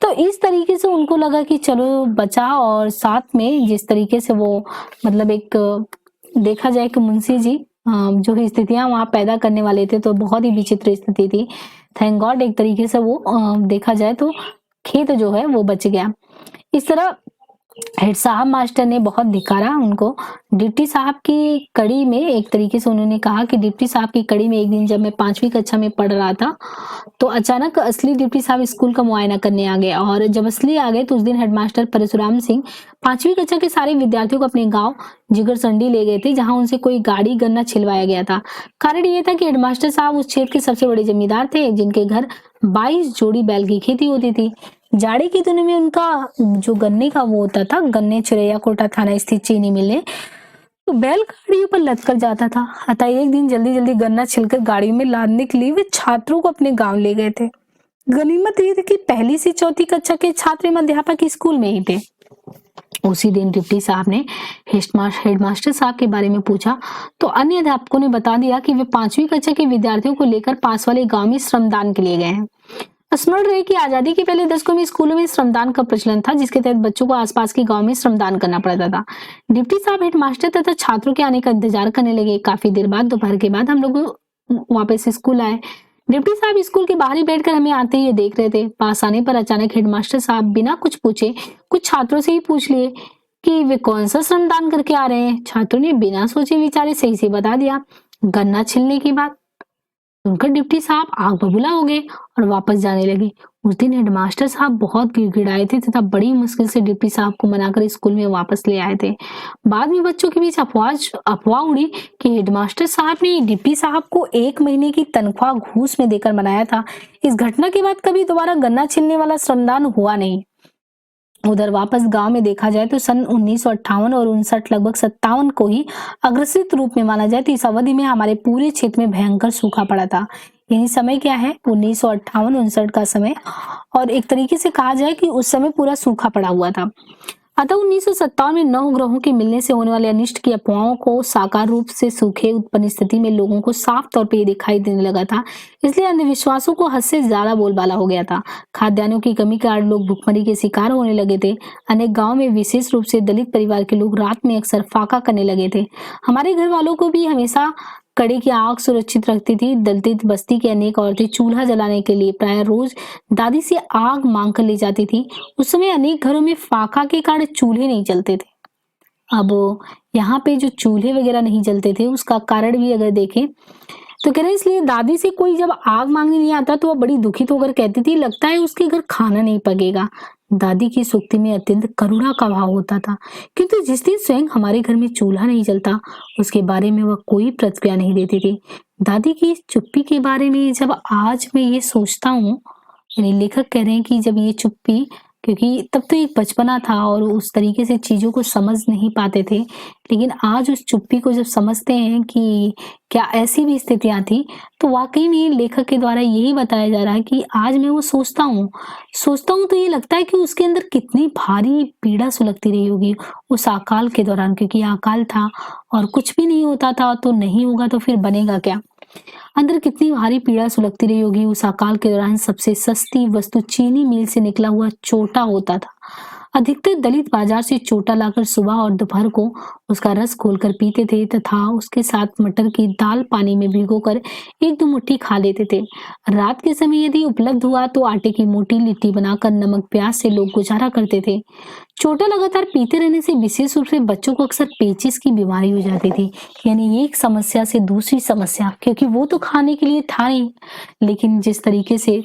तो इस तरीके से उनको लगा कि चलो बचा, और साथ में जिस तरीके से वो मतलब एक देखा जाए कि मुंशी जी जो स्थितियां वहां पैदा करने वाले थे, तो बहुत ही विचित्र स्थिति थी। थैंक गॉड एक तरीके से वो देखा जाए तो खेत जो है वो बच गया। इस तरह हेड साहब मास्टर ने बहुत धिक्कारा उनको। डिप्टी साहब की कड़ी में एक तरीके से उन्होंने कहा कि डिप्टी साहब की कड़ी में एक दिन जब मैं 5वीं कक्षा में पढ़ रहा था, तो अचानक असली डिप्टी साहब स्कूल का मुआयना करने आ गए, और जब असली आ गए तो उस दिन हेडमास्टर परशुराम सिंह 5वीं कक्षा के सारे विद्यार्थियों को अपने गांव जिगरसंडी ले गए थे, जहां उनसे कोई गाड़ी गन्ना छिलवाया गया था। कारण ये था कि हेडमास्टर साहब उस क्षेत्र के सबसे बड़े जमींदार थे, जिनके घर 22 जोड़ी बैल की खेती होती थी। जाड़े के दिनों में उनका जो गन्ने का वो होता था, गन्ने चिरैया कोटा थाना स्थित चीनी मिलने, तो बैल गाड़ियों पर लद कर जाता था। अतः एक दिन जल्दी जल्दी गन्ना छिलकर गाड़ी में लादने के लिए वे छात्रों को अपने गांव ले गए थे। गनीमत ये थी कि 1ली से 4वीं कक्षा के छात्र एवं अध्यापक स्कूल में ही थे। उसी दिन डिप्टी साहब ने हेडमास्टर साहब के बारे में पूछा, तो अन्य अध्यापकों ने बता दिया कि वे 5वीं कक्षा के विद्यार्थियों को लेकर पास वाले गांव में श्रमदान के लिए गए हैं। स्मरण रहे कि आजादी के पहले दशकों में स्कूलों में श्रमदान का प्रचलन था, जिसके तहत बच्चों को आसपास के गांव में श्रमदान करना पड़ता था। डिप्टी साहब हेडमास्टर तथा छात्रों के आने का इंतजार करने लगे। काफी देर बाद दोपहर के बाद हम लोग वापस स्कूल आए। डिप्टी साहब स्कूल के बाहर ही बैठकर हमें आते हुए देख रहे थे। पास आने पर अचानक हेडमास्टर साहब बिना कुछ पूछे कुछ छात्रों से ही पूछ लिए कि वे कौन सा श्रमदान करके आ रहे हैं। छात्रों ने बिना सोचे विचारे सही से बता दिया, गन्ना छिलने की बात। सुनकर डिप्टी साहब आग बबूला हो गए और वापस जाने लगे। उस दिन हेडमास्टर साहब बहुत गिड़गिड़ाए थे तथा बड़ी मुश्किल से डिप्टी साहब को मनाकर स्कूल में वापस ले आए थे। बाद में बच्चों के बीच अफवाह उड़ी कि हेडमास्टर साहब ने डिप्टी साहब को 1 महीने की तनख्वाह घूस में देकर मनाया था। इस घटना के बाद कभी दोबारा गन्ना छिलने वाला श्रमदान हुआ नहीं। उधर वापस गांव में देखा जाए तो सन 1958 और 59 लगभग 57 को ही अग्रसित रूप में माना जाए तो इस अवधि में हमारे पूरे क्षेत्र में भयंकर सूखा पड़ा था। यही समय क्या है, 1958-59 का समय, और एक तरीके से कहा जाए कि उस समय पूरा सूखा पड़ा हुआ था। अतः 1957 में 9 ग्रहों के मिलने से होने वाले अनिष्ट की अफवाहों को साकार रूप से सूखे उत्पन्न स्थिति में लोगों को साफ तौर पर दिखाई देने लगा था। इसलिए अंधविश्वासों को हद से ज्यादा बोलबाला हो गया था। खाद्यान्नों की कमी के कारण लोग भुखमरी के शिकार होने लगे थे। अनेक गाँव में विशेष रूप से दलित परिवार के लोग रात में अक्सर फाका करने लगे थे। हमारे घर वालों को भी हमेशा कड़े की आग सुरक्षित रखती थी। दलित बस्ती की अनेक औरतें चूल्हा जलाने के लिए प्राय रोज दादी से आग मांग कर ले जाती थी। उस समय अनेक घरों में फाका के कारण चूल्हे नहीं जलते थे। अब यहाँ पे जो चूल्हे वगैरह नहीं जलते थे उसका कारण भी अगर देखें तो कह रहे हैं, इसलिए दादी से कोई जब आग मांगने नहीं आता तो वह बड़ी दुखित होकर कहती थी, लगता है उसके घर खाना नहीं पकेगा। दादी की सूक्ति में अत्यंत करुणा का भाव होता था, किंतु जिस दिन स्वयं हमारे घर में चूल्हा नहीं जलता उसके बारे में वह कोई प्रतिक्रिया नहीं देती थी। दादी की चुप्पी के बारे में जब आज मैं ये सोचता हूँ, यानी लेखक कह रहे हैं कि जब ये चुप्पी, क्योंकि तब तो एक बचपना था और उस तरीके से चीजों को समझ नहीं पाते थे, लेकिन आज उस चुप्पी को जब समझते हैं कि क्या ऐसी भी स्थितियां थी, तो वाकई में लेखक के द्वारा यही बताया जा रहा है कि आज मैं वो सोचता हूँ तो ये लगता है कि उसके अंदर कितनी भारी पीड़ा सुलगती रही होगी उस अकाल के दौरान, क्योंकि अकाल था और कुछ भी नहीं होता था, तो नहीं होगा तो फिर बनेगा क्या। अंदर कितनी भारी पीड़ा सुलगती रही होगी उस अकाल के दौरान। सबसे सस्ती वस्तु चीनी मिल से निकला हुआ चोटा होता था। अधिकतर दलित बाजार से चोटा लाकर सुबह और दोपहर को उसका रस घोलकर पीते थे तथा उसके साथ मटर की दाल पानी में भिगोकर 1-2 मुट्ठी खा लेते थे। रात के समय यदि उपलब्ध हुआ तो आटे की मोटी लिट्टी बनाकर नमक प्याज से लोग गुजारा करते थे। चोटा लगातार पीते रहने से विशेष रूप से बच्चों को अक्सर पेचिस की बीमारी हो जाती थी, यानी एक समस्या से दूसरी समस्या, क्योंकि वो तो खाने के लिए था नहीं, लेकिन जिस तरीके से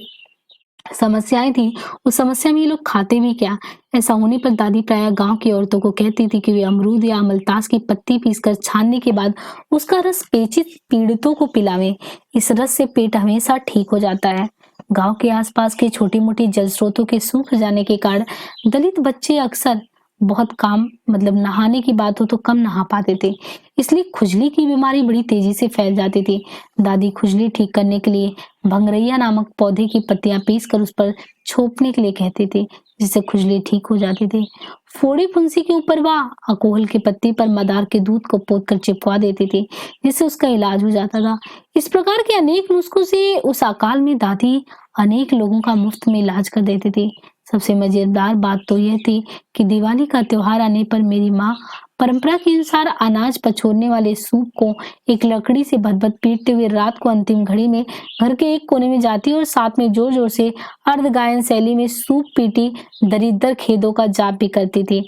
समस्याएं थी उस समस्या में ये लोग खाते भी क्या। ऐसा होने पर दादी प्रायः गांव की औरतों को कहती थी कि वे अमरूद या अमलतास की पत्ती पीसकर छानने के बाद उसका रस पेचित पीड़ितों को पिलावें। इस रस से पेट हमेशा ठीक हो जाता है। गांव के आसपास के छोटी मोटी जल स्रोतों के सूख जाने के कारण दलित बच्चे अक्सर बहुत काम मतलब नहाने की बात हो तो कम नहा पाते थे। इसलिए खुजली की बीमारी बड़ी तेजी से फैल जाती थी। दादी खुजली ठीक करने के लिए भंगरैया नामक पौधे की पत्तियां पीसकर उस पर छोपने के लिए कहती थी, जिससे खुजली ठीक हो जाती थी। फोड़ी फुंसी के ऊपर वह अकोहल की पत्ती पर मदार के दूध को पोतकर चिपका देती थी, जिससे उसका इलाज हो जाता था। इस प्रकार के अनेक नुस्खों से उस अकाल में दादी अनेक लोगों का मुफ्त में इलाज कर देती थी। सबसे मजेदार बात तो यह थी कि दिवाली का त्योहार आने पर मेरी माँ परंपरा के अनुसार अनाज पछोड़ने वाले सूप को एक लकड़ी से भद-भद पीटते हुए रात को अंतिम घड़ी में घर के एक कोने में जाती और साथ में जोर-जोर से अर्ध गायन शैली में सूप पीटी दरिद्र खेदों का जाप भी करती थी।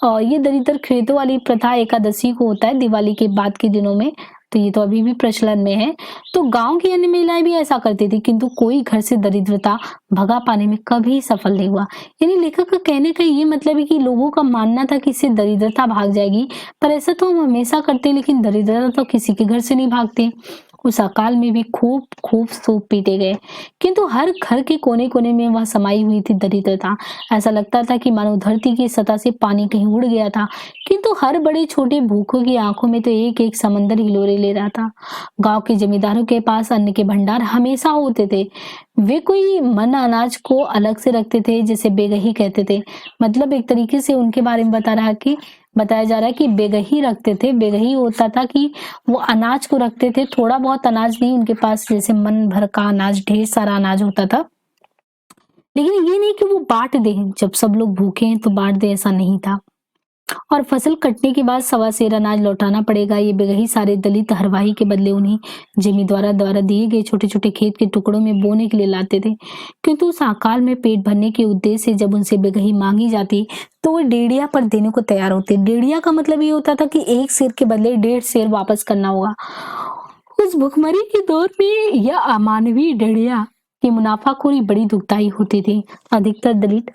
और ये दरिद्र खेतों वाली प्रथा एकादशी को होता है दिवाली के बाद के दिनों में, तो ये तो अभी भी प्रचलन में है। तो गांव की अन्य महिलाएं भी ऐसा करती थी, किंतु कोई घर से दरिद्रता भगा पाने में कभी सफल नहीं हुआ। यानी लेखक का कहने का ये मतलब है कि लोगों का मानना था कि इससे दरिद्रता भाग जाएगी, पर ऐसा तो हम हमेशा करते हैं, लेकिन दरिद्रता तो किसी के घर से नहीं भागती। उस अकाल में भी खूब खूब सूप पीटे गए, किंतु हर घर के कोने कोने में वह समाई हुई थी दरिद्रता। ऐसा लगता था कि मानो धरती की सतह से पानी कहीं उड़ गया था, किंतु हर बड़े छोटे भूखों की आंखों में तो एक एक समंदर हिलोरे ले रहा था। गांव के जमींदारों के पास अन्न के भंडार हमेशा होते थे। वे कोई मन अनाज को अलग से रखते थे, जिसे बेगही कहते थे। मतलब एक तरीके से उनके बारे में बताया जा रहा है कि बेगही रखते थे। बेगही होता था कि वो अनाज को रखते थे, थोड़ा बहुत अनाज नहीं, उनके पास जैसे मन भर का अनाज, ढेर सारा अनाज होता था। लेकिन ये नहीं कि वो बांट दें, जब सब लोग भूखे हैं तो बांट दें, ऐसा नहीं था। और फसल कटने के बाद सवा सेर अनाज लौटाना पड़ेगा, ये बेगही सारे दलित हरवाही के बदले उन्हें जमींदार द्वारा दिए गए छोटे छोटे खेत के टुकड़ों में बोने के लिए लाते थे। किंतु उस अकाल में पेट भरने के उद्देश्य से जब उनसे बेगही मांगी जाती तो वो डेढ़िया पर देने को तैयार होते। डेढ़िया का मतलब ये होता था कि एक सेर के बदले 1.5 सेर वापस करना होगा। उस भुखमरी के दौर में यह अमानवीय डेढ़िया की मुनाफाखोरी बड़ी दुखदाई होती थी। अधिकतर दलित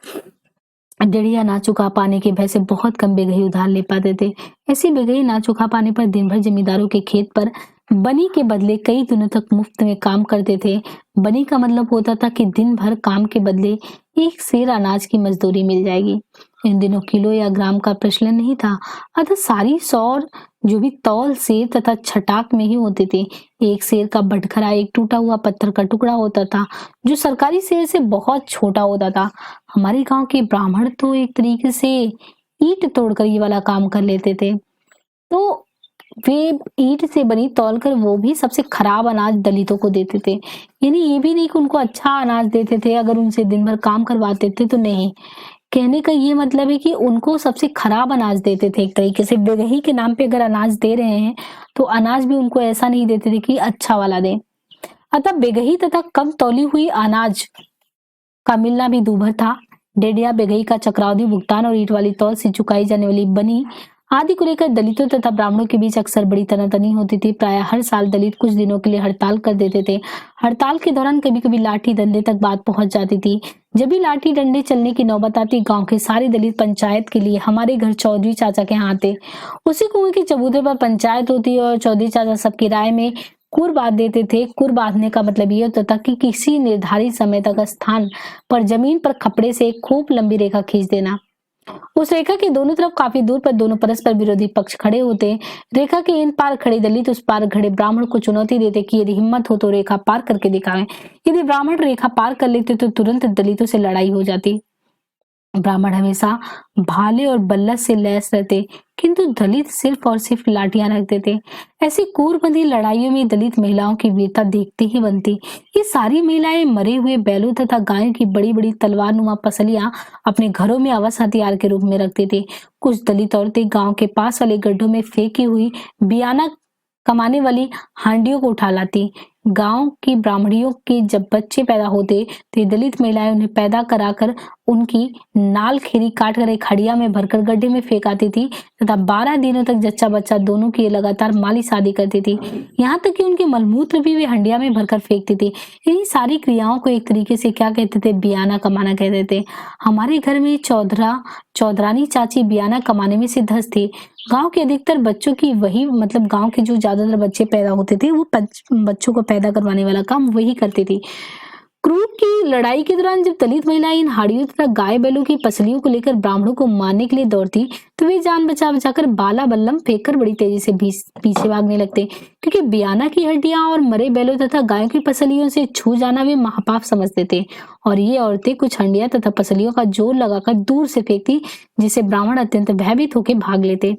डेढ़िया ना चुका पाने के भय से बहुत कम बेगही उधार ले पाते थे। ऐसी बेगही ना चुका पाने पर दिन भर जमींदारों के खेत पर बनी के बदले कई दिनों तक मुफ्त में काम करते थे। बनी का मतलब होता था कि दिन भर काम के बदले 1 सेर अनाज की मजदूरी मिल जाएगी। इन दिनों किलो या ग्राम का प्रचलन नहीं था, अतः सारी सौर जो भी तौल सेर तथा छटाक में ही होते थे। 1 सेर का बटखरा एक टूटा हुआ पत्थर का टुकड़ा होता था, जो सरकारी सेर से बहुत छोटा होता था। हमारे गांव के ब्राह्मण तो एक तरीके से ईंट तोड़कर ये वाला काम कर लेते थे। तो वे ईंट से बनी तौलकर वो भी सबसे खराब अनाज दलितों को देते थे। यानी ये भी नहीं कि उनको अच्छा अनाज देते थे अगर उनसे दिन भर काम करवाते थे, तो नहीं। कहने का ये मतलब है कि उनको सबसे खराब अनाज देते थे। एक तरीके से बेगही के नाम पे अगर अनाज दे रहे हैं तो अनाज भी उनको ऐसा नहीं देते थे कि अच्छा वाला दें। अतः बेगही तथा कम तौली हुई अनाज का मिलना भी दूभर था। डेढ़िया, बेगही का चक्रवृद्धि भुगतान और ईंट वाली तौल से चुकाई जाने वाली बनी आदि को लेकर दलितों तथा ब्राह्मणों के बीच अक्सर बड़ी तनातनी होती थी। प्राय हर साल दलित कुछ दिनों के लिए हड़ताल कर देते थे। हड़ताल के दौरान कभी कभी लाठी डंडे तक बात पहुंच जाती थी। जब भी लाठी डंडे चलने की नौबत आती, गांव के सारे दलित पंचायत के लिए हमारे घर चौधरी चाचा के यहाँ आते। उसी कुएं के चबूतरे पर पंचायत होती और चौधरी चाचा सबकी राय में कुर बांध देते थे। कुर बांधने का मतलब ये होता था कि किसी निर्धारित समय तक स्थान पर जमीन पर खपड़े से एक खूब लंबी रेखा खींच देना। उस रेखा के दोनों तरफ काफी दूर पर दोनों परस्पर विरोधी पक्ष खड़े होते। रेखा के इन पार खड़े दलित उस पार खड़े ब्राह्मण को चुनौती देते कि यदि हिम्मत हो तो रेखा पार करके दिखाएं। यदि ब्राह्मण रेखा पार कर लेते तो तुरंत दलितों से लड़ाई हो जाती। ब्राह्मण हमेशा भाले और बल्लत से लैस रहते, किंतु दलित सिर्फ और सिर्फ लाठियां रखते थे। ऐसी कूरबंदी लड़ाइयों में दलित महिलाओं की वीरता देखते ही बनती। ये सारी महिलाएं मरे हुए बैलों तथा गायों की बड़ी बड़ी तलवार नुमा पसलियां अपने घरों में अवश्य हथियार के रूप में रखते थे। कुछ दलित औरतें गांव के पास वाले गड्ढों में फेंकी हुई बियाना कमाने वाली हांडियों को उठा लाती। गांव की ब्राह्मणियों के जब बच्चे पैदा होते तो ये दलित महिलाएं उन्हें पैदा कराकर उनकी नाल खेरी काट कर एक हड़िया में भरकर गड्ढे में फेंक आती थी तथा 12 दिनों तक जच्चा बच्चा दोनों की लगातार माली शादी करती थी। यहाँ तक कि उनके मलमूत्र भी वे हंडिया में भरकर फेंकती थी। इन्हीं सारी क्रियाओं को एक तरीके से क्या कहते थे, बियाना कमाना कहते थे। हमारे घर में चौधरानी चाची बियाना कमाने में सिद्धस्त थी। गांव के अधिकतर बच्चों की वही मतलब गांव के जो ज्यादातर बच्चे पैदा होते थे वो बच्चों को पैदा करवाने वाला काम वही करती थी। क्रूर की लड़ाई के दौरान जब दलित महिलाएं इन हाड़ियों तथा गाय बैलों की पसलियों को लेकर ब्राह्मणों को मारने के लिए दौड़ती, तो वे जान बचा बचाकर बाला बल्लम फेंककर बड़ी तेजी से पीछे भागने लगते, क्योंकि बियाना की हड्डियां और मरे बैलों तथा गायों की पसलियों से छू जाना वे महापाप समझते थे। और ये औरतें कुछ हंडिया तथा पसलियों का जोर लगाकर दूर से फेंकती, जिसे ब्राह्मण अत्यंत भयभीत होकर भाग लेते।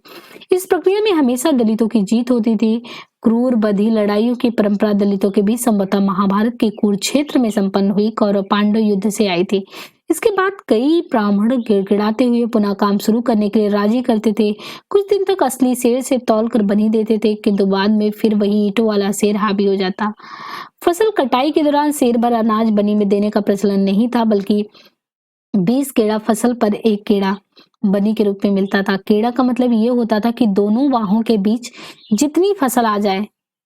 इस प्रक्रिया में हमेशा दलितों की जीत होती थी। क्रूर बधी लड़ाइयों की परंपरा दलितों के बीच संभवतः महाभारत के कुरुक्षेत्र में संपन्न हुई कौरव पांडव युद्ध से आई थी। इसके बाद कई ब्राह्मण गिड़गिड़ाते हुए पुनः काम शुरू करने के लिए राजी करते थे। कुछ दिन तक असली शेर से तौल कर बनी देते थे, किंतु बाद में फिर वही ईंटों वाला शेर हावी हो जाता। फसल कटाई के दौरान शेर भर अनाज बनी में देने का प्रचलन नहीं था, बल्कि 20 केड़ा फसल पर एक केड़ा बनी के रूप में मिलता था। केड़ा का मतलब ये होता था कि दोनों बाहों के बीच जितनी फसल आ जाए,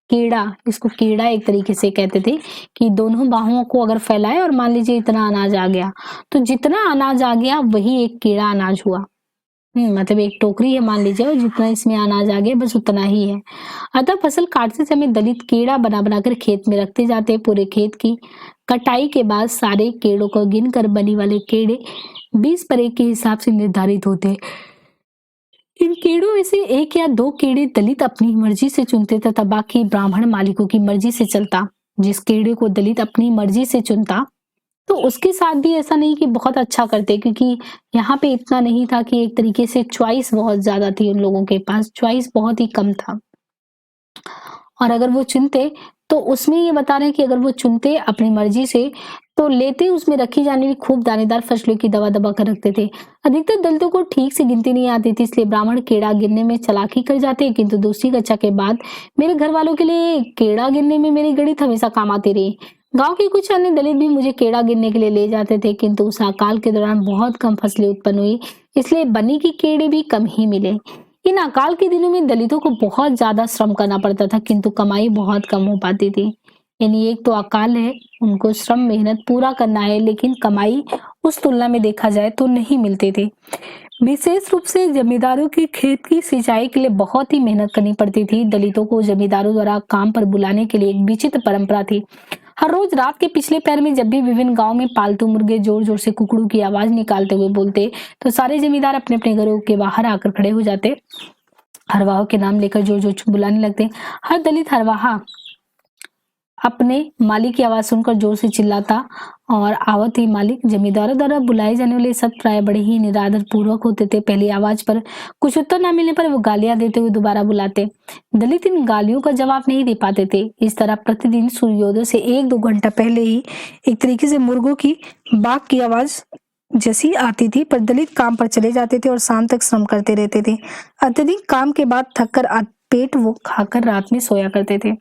केड़ा, इसको केड़ा एक तरीके से कहते थे कि दोनों बाहों को अगर फैलाए और मान लीजिए इतना अनाज आ गया, तो जितना अनाज आ गया वही एक केड़ा अनाज हुआ। मतलब एक टोकरी है मान लीजिए, और जितना इसमें अनाज आ गया बस उतना ही है। अतः फसल काटते समय दलित केड़ा बना बनाकर खेत में रखते जाते। पूरे खेत की कटाई के बाद सारे केड़ों को गिनकर बनी वाले केड़े 20 पर 1 के हिसाब से निर्धारित होते। इन केड़ों में से 1 या 2 केड़े दलित अपनी मर्जी से चुनते तथा बाकी ब्राह्मण मालिकों की मर्जी से चलता। जिस केड़े को दलित अपनी मर्जी से चुनता, तो उसके साथ भी ऐसा नहीं कि बहुत अच्छा करते, क्योंकि यहाँ पे इतना नहीं था कि एक तरीके से चॉइस बहुत ज्यादा थी, उन लोगों के पास चॉइस बहुत ही कम था। और अगर वो चुनते, तो उसमें ये बता रहे हैं कि अगर वो चुनते अपनी मर्जी से, तो लेते उसमें रखी जाने वाली खूब दानेदार फसलों की दवा दबा कर रखते थे। अधिकतर दलितों को ठीक से गिनती नहीं आती थी, इसलिए ब्राह्मण केड़ा गिनने में चालाकी कर जाते, किंतु दूसरी कक्षा के बाद मेरे घर वालों के लिए केड़ा गिनने में मेरी गणित हमेशा काम आती रही। गांव के कुछ अन्य दलित भी मुझे केड़ा गिनने के लिए ले जाते थे, किंतु उस अकाल के दौरान बहुत कम फसलें उत्पन्न हुई, इसलिए बनी की केड़े भी कम ही मिले। इन अकाल के दिनों में दलितों को बहुत ज्यादा श्रम करना पड़ता था, किंतु कमाई बहुत कम हो पाती थी। यानी एक तो अकाल है, उनको श्रम मेहनत पूरा करना है, लेकिन कमाई उस तुलना में देखा जाए तो नहीं मिलते थे। विशेष रूप से जमींदारों के खेत की सिंचाई के लिए बहुत ही मेहनत करनी पड़ती थी। दलितों को जमींदारों द्वारा काम पर बुलाने के लिए एक विचित्र परंपरा थी। हर रोज रात के पिछले पहर में जब भी विभिन्न गांव में पालतू मुर्गे जोर जोर से कुकड़ू की आवाज निकालते हुए बोलते, तो सारे जमींदार अपने अपने घरों के बाहर आकर खड़े हो जाते, हरवाह के नाम लेकर जोर जोर से बुलाने लगते। हर दलित हरवाहा अपने मालिक की आवाज सुनकर जोर से चिल्लाता, और आवत ही मालिक। जमींदारों द्वारा बुलाए जाने वाले शब्द प्राय बड़े ही निरादर पूर्वक होते थे। पहली आवाज पर कुछ उत्तर न मिलने पर वो गालियां देते हुए दोबारा बुलाते। दलित इन गालियों का जवाब नहीं दे पाते थे। इस तरह प्रतिदिन सूर्योदय से 1-2 घंटा पहले ही एक तरीके से मुर्गों की बाग की आवाज जैसी आती थी, पर दलित काम पर चले जाते थे और शाम तक श्रम करते रहते थे। अत्यधिक काम के बाद थककर पेट वो खाकर रात में सोया करते थे,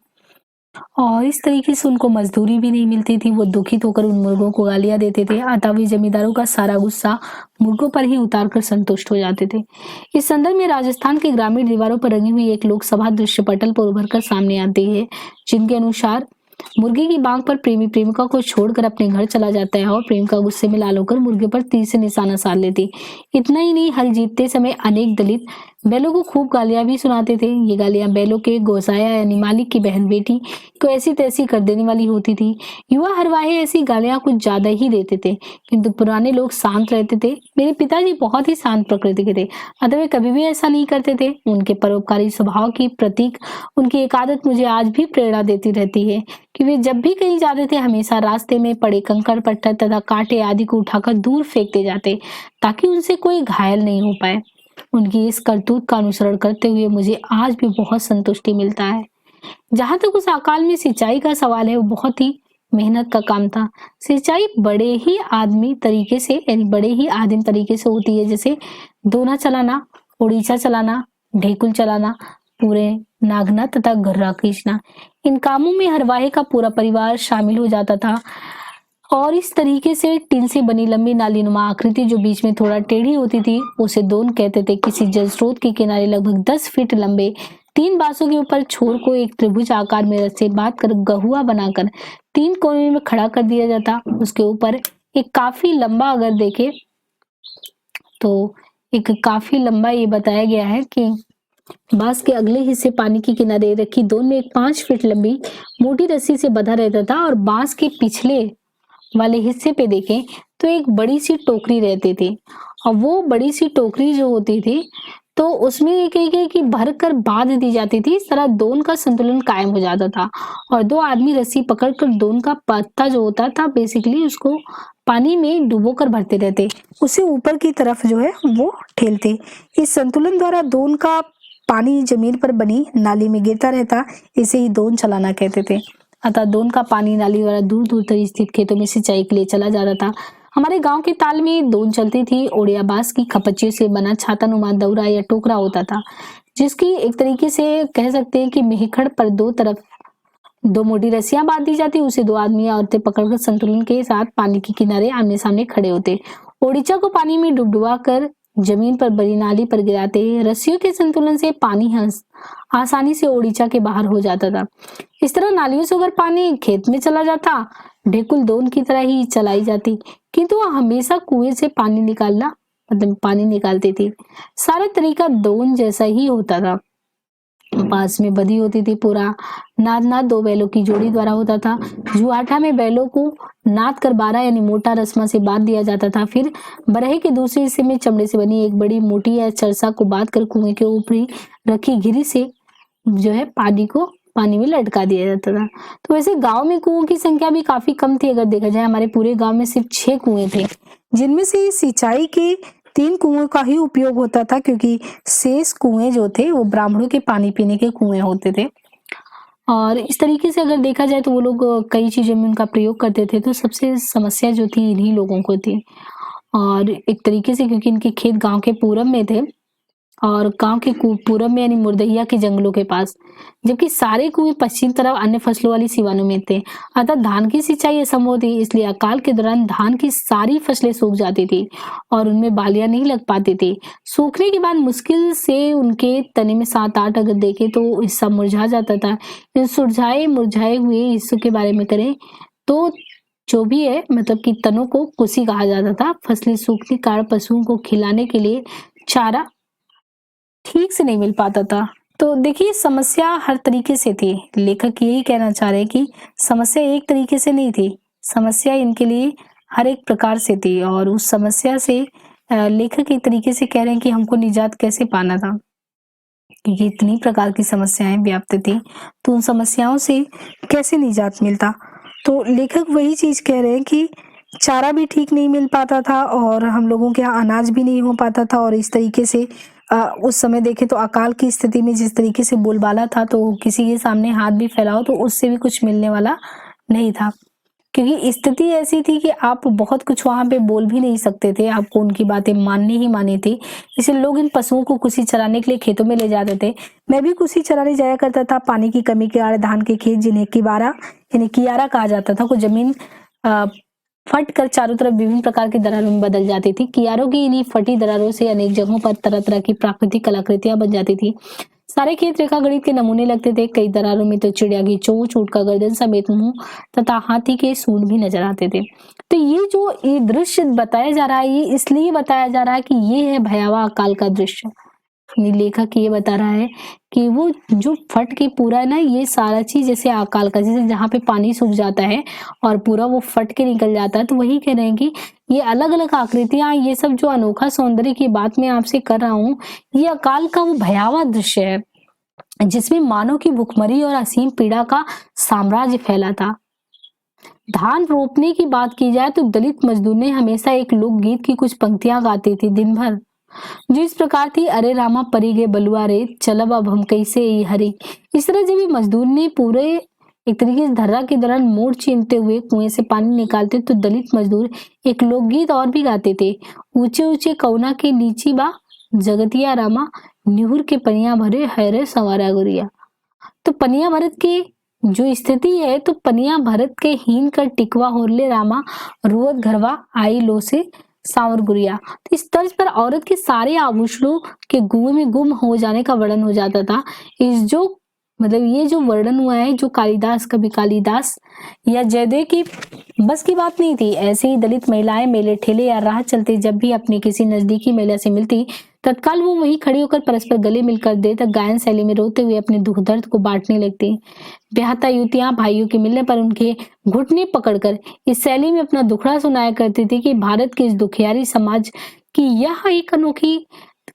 और इस तरीके से उनको मजदूरी भी नहीं मिलती थी। वो दुखित होकर उन मुर्गों को गालियां देते थे, अतः वे जमींदारों का सारा गुस्सा मुर्गों पर ही उतारकर संतुष्ट हो जाते थे। इस संदर्भ में राजस्थान के ग्रामीण दीवारों पर रंगी हुई एक लोकसभा दृश्य पटल पर उभर कर सामने आती है, जिनके अनुसार मुर्गी की बांग पर प्रेमी प्रेमिका को छोड़कर अपने घर चला जाता है, और प्रेमिका गुस्से में लाल होकर मुर्गे पर तीर से निशाना साध लेती। इतना ही नहीं, हल जीतते समय अनेक दलित बैलों को खूब गालियां भी सुनाते थे। ये गालियां बैलों के गोसाया यानी मालिक की बहन बेटी को ऐसी तैसी कर देने वाली होती थी। युवा हरवाहे ऐसी गालियां कुछ ज्यादा ही देते थे, किंतु पुराने लोग शांत रहते थे। मेरे पिताजी बहुत ही शांत प्रकृति के थे, अतः वे कभी भी ऐसा नहीं करते थे। उनके परोपकारी स्वभाव की प्रतीक उनकी एक आदत मुझे आज भी प्रेरणा देती रहती है कि वे जब भी कहीं जाते थे हमेशा रास्ते में पड़े कंकड़ पत्थर तथा कांटे आदि को उठाकर दूर फेंकते जाते, ताकि उनसे कोई घायल नहीं हो पाए। उनकी इस करतूत का अनुसरण करते हुए मुझे आज भी बहुत संतुष्टि मिलता है। जहां तक उस अकाल में सिंचाई का सवाल है, वो बहुत ही मेहनत का काम था। सिंचाई बड़े ही आदमी तरीके से यानी बड़े ही आदिम तरीके से होती है, जैसे दोना चलाना, उड़ीसा चलाना, ढेकुल चलाना, पूरे नागना तथा घर्रा खींचना। इन कामों में हरवाहे का पूरा परिवार शामिल हो जाता था, और इस तरीके से टिन से बनी लंबी नालीनुमा आकृति जो बीच में थोड़ा टेढ़ी होती थी, उसे दोन कहते थे। किसी जल स्रोत के किनारे लगभग 10 फीट लंबे 3 बांसों के ऊपर छोर को एक त्रिभुज आकार में रस्से बांध कर गहुआ बनाकर 3 कोने में खड़ा कर दिया जाता। उसके ऊपर एक काफी लंबा, अगर देखे तो एक काफी लंबा ये बताया गया है कि बांस के अगले हिस्से पानी के किनारे रखी दोन में एक 5 फीट लंबी मोटी रस्सी से बंधा रहता था, और बांस के पिछले वाले हिस्से पे देखें तो एक बड़ी सी टोकरी रहती थी और वो बड़ी सी टोकरी जो होती थी तो उसमें एक एक एक ही भर कर बांध दी जाती थी। इस तरह दोन का संतुलन कायम हो जाता था और दो आदमी रस्सी पकड़कर दोन का पत्ता जो होता था बेसिकली उसको पानी में डुबो कर भरते रहते, उसे ऊपर की तरफ जो है वो ठेलते। इस संतुलन द्वारा दोन का पानी जमीन पर बनी नाली में गिरता रहता, इसे ही दोन चलाना कहते थे। अतः दोन का पानी नाली द्वारा दूर दूर तक स्थित खेतों में सिंचाई के लिए चला जाता था। हमारे गांव के ताल में दोन चलती थी। ओडिया बांस की खपच्चियों से बना छाता नुमा दउरा या टोकरा होता था, जिसकी एक तरीके से कह सकते हैं कि मेहखड़ पर दो तरफ दो मोटी रस्सियां बांध दी जाती, उसे दो आदमी या औरतें पकड़कर संतुलन के साथ पानी के किनारे आमने सामने खड़े होते। ओडिचा को पानी में डुबडुबा कर जमीन पर बड़ी नाली पर गिराते। रस्सियों के संतुलन से पानी आसानी से ओडिचा के बाहर हो जाता था। इस तरह नालियों से अगर पानी खेत में चला जाता, ढेकुल दोन की तरह ही चलाई जाती, किंतु वह हमेशा कुएं से पानी निकालना मतलब पानी निकालती थी। सारा तरीका दोन जैसा ही होता था। पास में बधी होती थी। पूरा नाद दो बैलों की जोड़ी द्वारा होता था। जुआठा में बैलों को नाद कर 12 यानी मोटा रस्मा से बांध दिया जाता था। फिर बरहे के दूसरे हिस्से में चमड़े से बनी एक बड़ी मोटी या चरसा को बांध कर कुएं के ऊपरी रखी घिरी से जो है पानी में लटका दिया जाता था। तो वैसे गांव में कुओं की संख्या भी काफी कम थी। अगर देखा जाए हमारे पूरे गांव में सिर्फ 6 कुएं थे, जिनमें से सिंचाई के 3 कुओं का ही उपयोग होता था, क्योंकि शेष कुएं जो थे वो ब्राह्मणों के पानी पीने के कुएं होते थे। और इस तरीके से अगर देखा जाए तो वो लोग कई चीजें में उनका प्रयोग करते थे। तो सबसे समस्या जो थी इन्हीं लोगों को थी। और एक तरीके से क्योंकि इनके खेत गांव के पूरब में थे और गांव के पूरब में यानी मुर्दहिया के जंगलों के पास, जबकि सारे कुएं पश्चिम तरफ अन्य फसलों वाली सिवानों में थे। अतः धान की सिंचाई असंभव थी, इसलिए अकाल के दौरान धान की सारी फसलें सूख जाती थी और उनमें बालियां नहीं लग पाती थी। सूखने के बाद मुश्किल से उनके तने में 7-8 अगर देखे तो हिस्सा मुरझा जाता था। इन मुरझाए हुए हिस्सों के बारे में करें तो जो भी है मतलब कि तनों को कुसी कहा जाता था। फसलें सूखने के कारण पशुओं को खिलाने के लिए चारा ठीक से नहीं मिल पाता था। तो देखिए समस्या हर तरीके से थी। लेखक यही कहना चाह रहे हैं कि समस्या एक तरीके से नहीं थी, समस्या इनके लिए हर एक प्रकार से थी और उस समस्या से लेखक एक तरीके से कह रहे हैं कि हमको निजात कैसे पाना था, क्योंकि इतनी प्रकार की समस्याएं व्याप्त थी तो उन समस्याओं से कैसे निजात मिलता। तो लेखक वही चीज कह रहे हैं कि चारा भी ठीक नहीं मिल पाता था और हम लोगों के यहाँ अनाज भी नहीं हो पाता था। और इस तरीके से उस समय देखें तो अकाल की स्थिति में जिस तरीके से बोलबाला था तो किसी के सामने हाथ भी फैलाओ तो उससे भी कुछ मिलने वाला नहीं था, क्योंकि स्थिति ऐसी थी कि आप बहुत कुछ वहां पे बोल भी नहीं सकते थे, आपको उनकी बातें माननी ही मानी थी। इसलिए लोग इन पशुओं को कुसी चराने के लिए खेतों में ले जाते थे। मैं भी कुसी चराने जाया करता था। पानी की कमी के कारण धान के खेत जिन्हें किबारा यानी कियारा कहा जाता था, को जमीन फट कर चारों तरफ विभिन्न प्रकार की दरारों में बदल जाती थी। कियारों की इन्हीं फटी दरारों से अनेक जगहों पर तरह तरह की प्राकृतिक कलाकृतियां बन जाती थी। सारे खेत रेखा गणित के नमूने लगते थे। कई दरारों में तो चिड़िया की चोंच, ऊंट का गर्दन समेत मुंह तथा हाथी के सूंड भी नजर आते थे। तो ये दृश्य बताया जा रहा है, ये इसलिए बताया जा रहा है कि ये है भयावह अकाल का दृश्य। लेखक ये बता रहा है कि वो जो फट के पूरा ना ये सारा चीज जैसे अकाल का, जैसे जहाँ पे पानी सूख जाता है और पूरा वो फट के निकल जाता है, तो वही कह रहे हैं कि ये अलग अलग आकृतियां, ये सब जो अनोखा सौंदर्य की बात मैं आपसे कर रहा हूँ, ये अकाल का वो भयावह दृश्य है जिसमें मानव की भुखमरी और असीम पीड़ा का साम्राज्य फैला था। धान रोपने की बात की जाए तो दलित मजदूर ने हमेशा एक लोकगीत की कुछ पंक्तियां गाती थी दिन भर, जो इस प्रकार थी, अरे रामा परी गे बलुआ रे, चलब अब हम कैसे ये हरी। इस तरह जब ये मजदूर ने पूरे एक तरीके से धर्रा के दौरान मोड़ छीनते हुए कुएं से पानी निकालते तो दलित मजदूर एक लोकगीत और भी गाते थे, ऊंचे ऊंचे कौना के नीची बा जगतिया रामा, निहुर के पनिया भरे हैरे सवारा गुरिया। तो पनिया भरत की जो स्थिति है, तो पनिया भरत के हीन कर टिकवा होरले रामा, रुअत घरवा आई लो से सांवर गुरिया। तो इस तर्ज पर औरत के सारे आभूषणों के कुएं में गुम हो जाने का वर्णन हो जाता था। इस जो मतलब ये जो वर्णन हुआ है, जो कालिदास, कवि कालिदास या जयदेव की बस की बात नहीं थी। ऐसे ही दलित महिलाएं मेले ठेले या राह चलते जब भी अपनी किसी नजदीकी महिला से मिलती तत्काल वो वहीं खड़ी होकर परस्पर गले मिलकर देर तक गायन शैली में रोते हुए अपने दुख दर्द को बांटने लगती। ब्याहता युवतियां भाइयों के मिलने पर उनके घुटने पकड़कर इस शैली में अपना दुखड़ा सुनाया करती थी कि भारत के इस दुखियारी समाज की यह एक अनोखी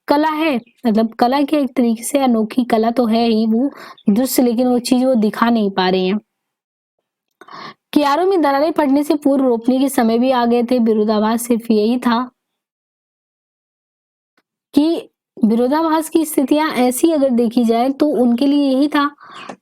कला है। मतलब कला की एक तरीके से अनोखी कला तो है ही वो दृश्य, लेकिन वो चीज वो दिखा नहीं पा रही हैं। कियारों में दरारें पड़ने से पूर्व रोपनी के समय भी आ गए थे। विरोधाभास सिर्फ यही था कि विरोधाभास की स्थितियां ऐसी अगर देखी जाए तो उनके लिए यही था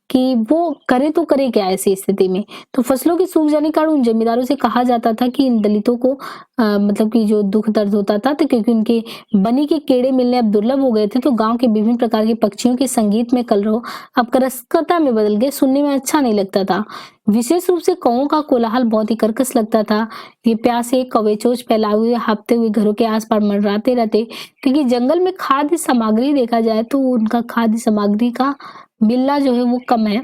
कि वो करे तो करे क्या ऐसी स्थिति में। तो फसलों के सूख जाने के कारण उन जमींदारों से कहा जाता था कि इन दलितों को मतलब कि जो दुख दर्द होता था, तो क्योंकि उनके बनी के केड़े मिलने अब दुर्लभ हो गए थे, तो गांव के विभिन्न प्रकार के पक्षियों के संगीत में कलरव अब करस्कता में बदल गए, सुनने में अच्छा नहीं लगता था। विशेष रूप से कौओं का कोलाहल बहुत ही कर्कश लगता था। ये प्यासे कौवे चोंच फैलाए हुए हाँफते हुए घरों के आसपास मंडराते रहते, क्योंकि जंगल में खाद्य सामग्री देखा जाए तो उनका खाद्य सामग्री का मिलना जो है वो कम है।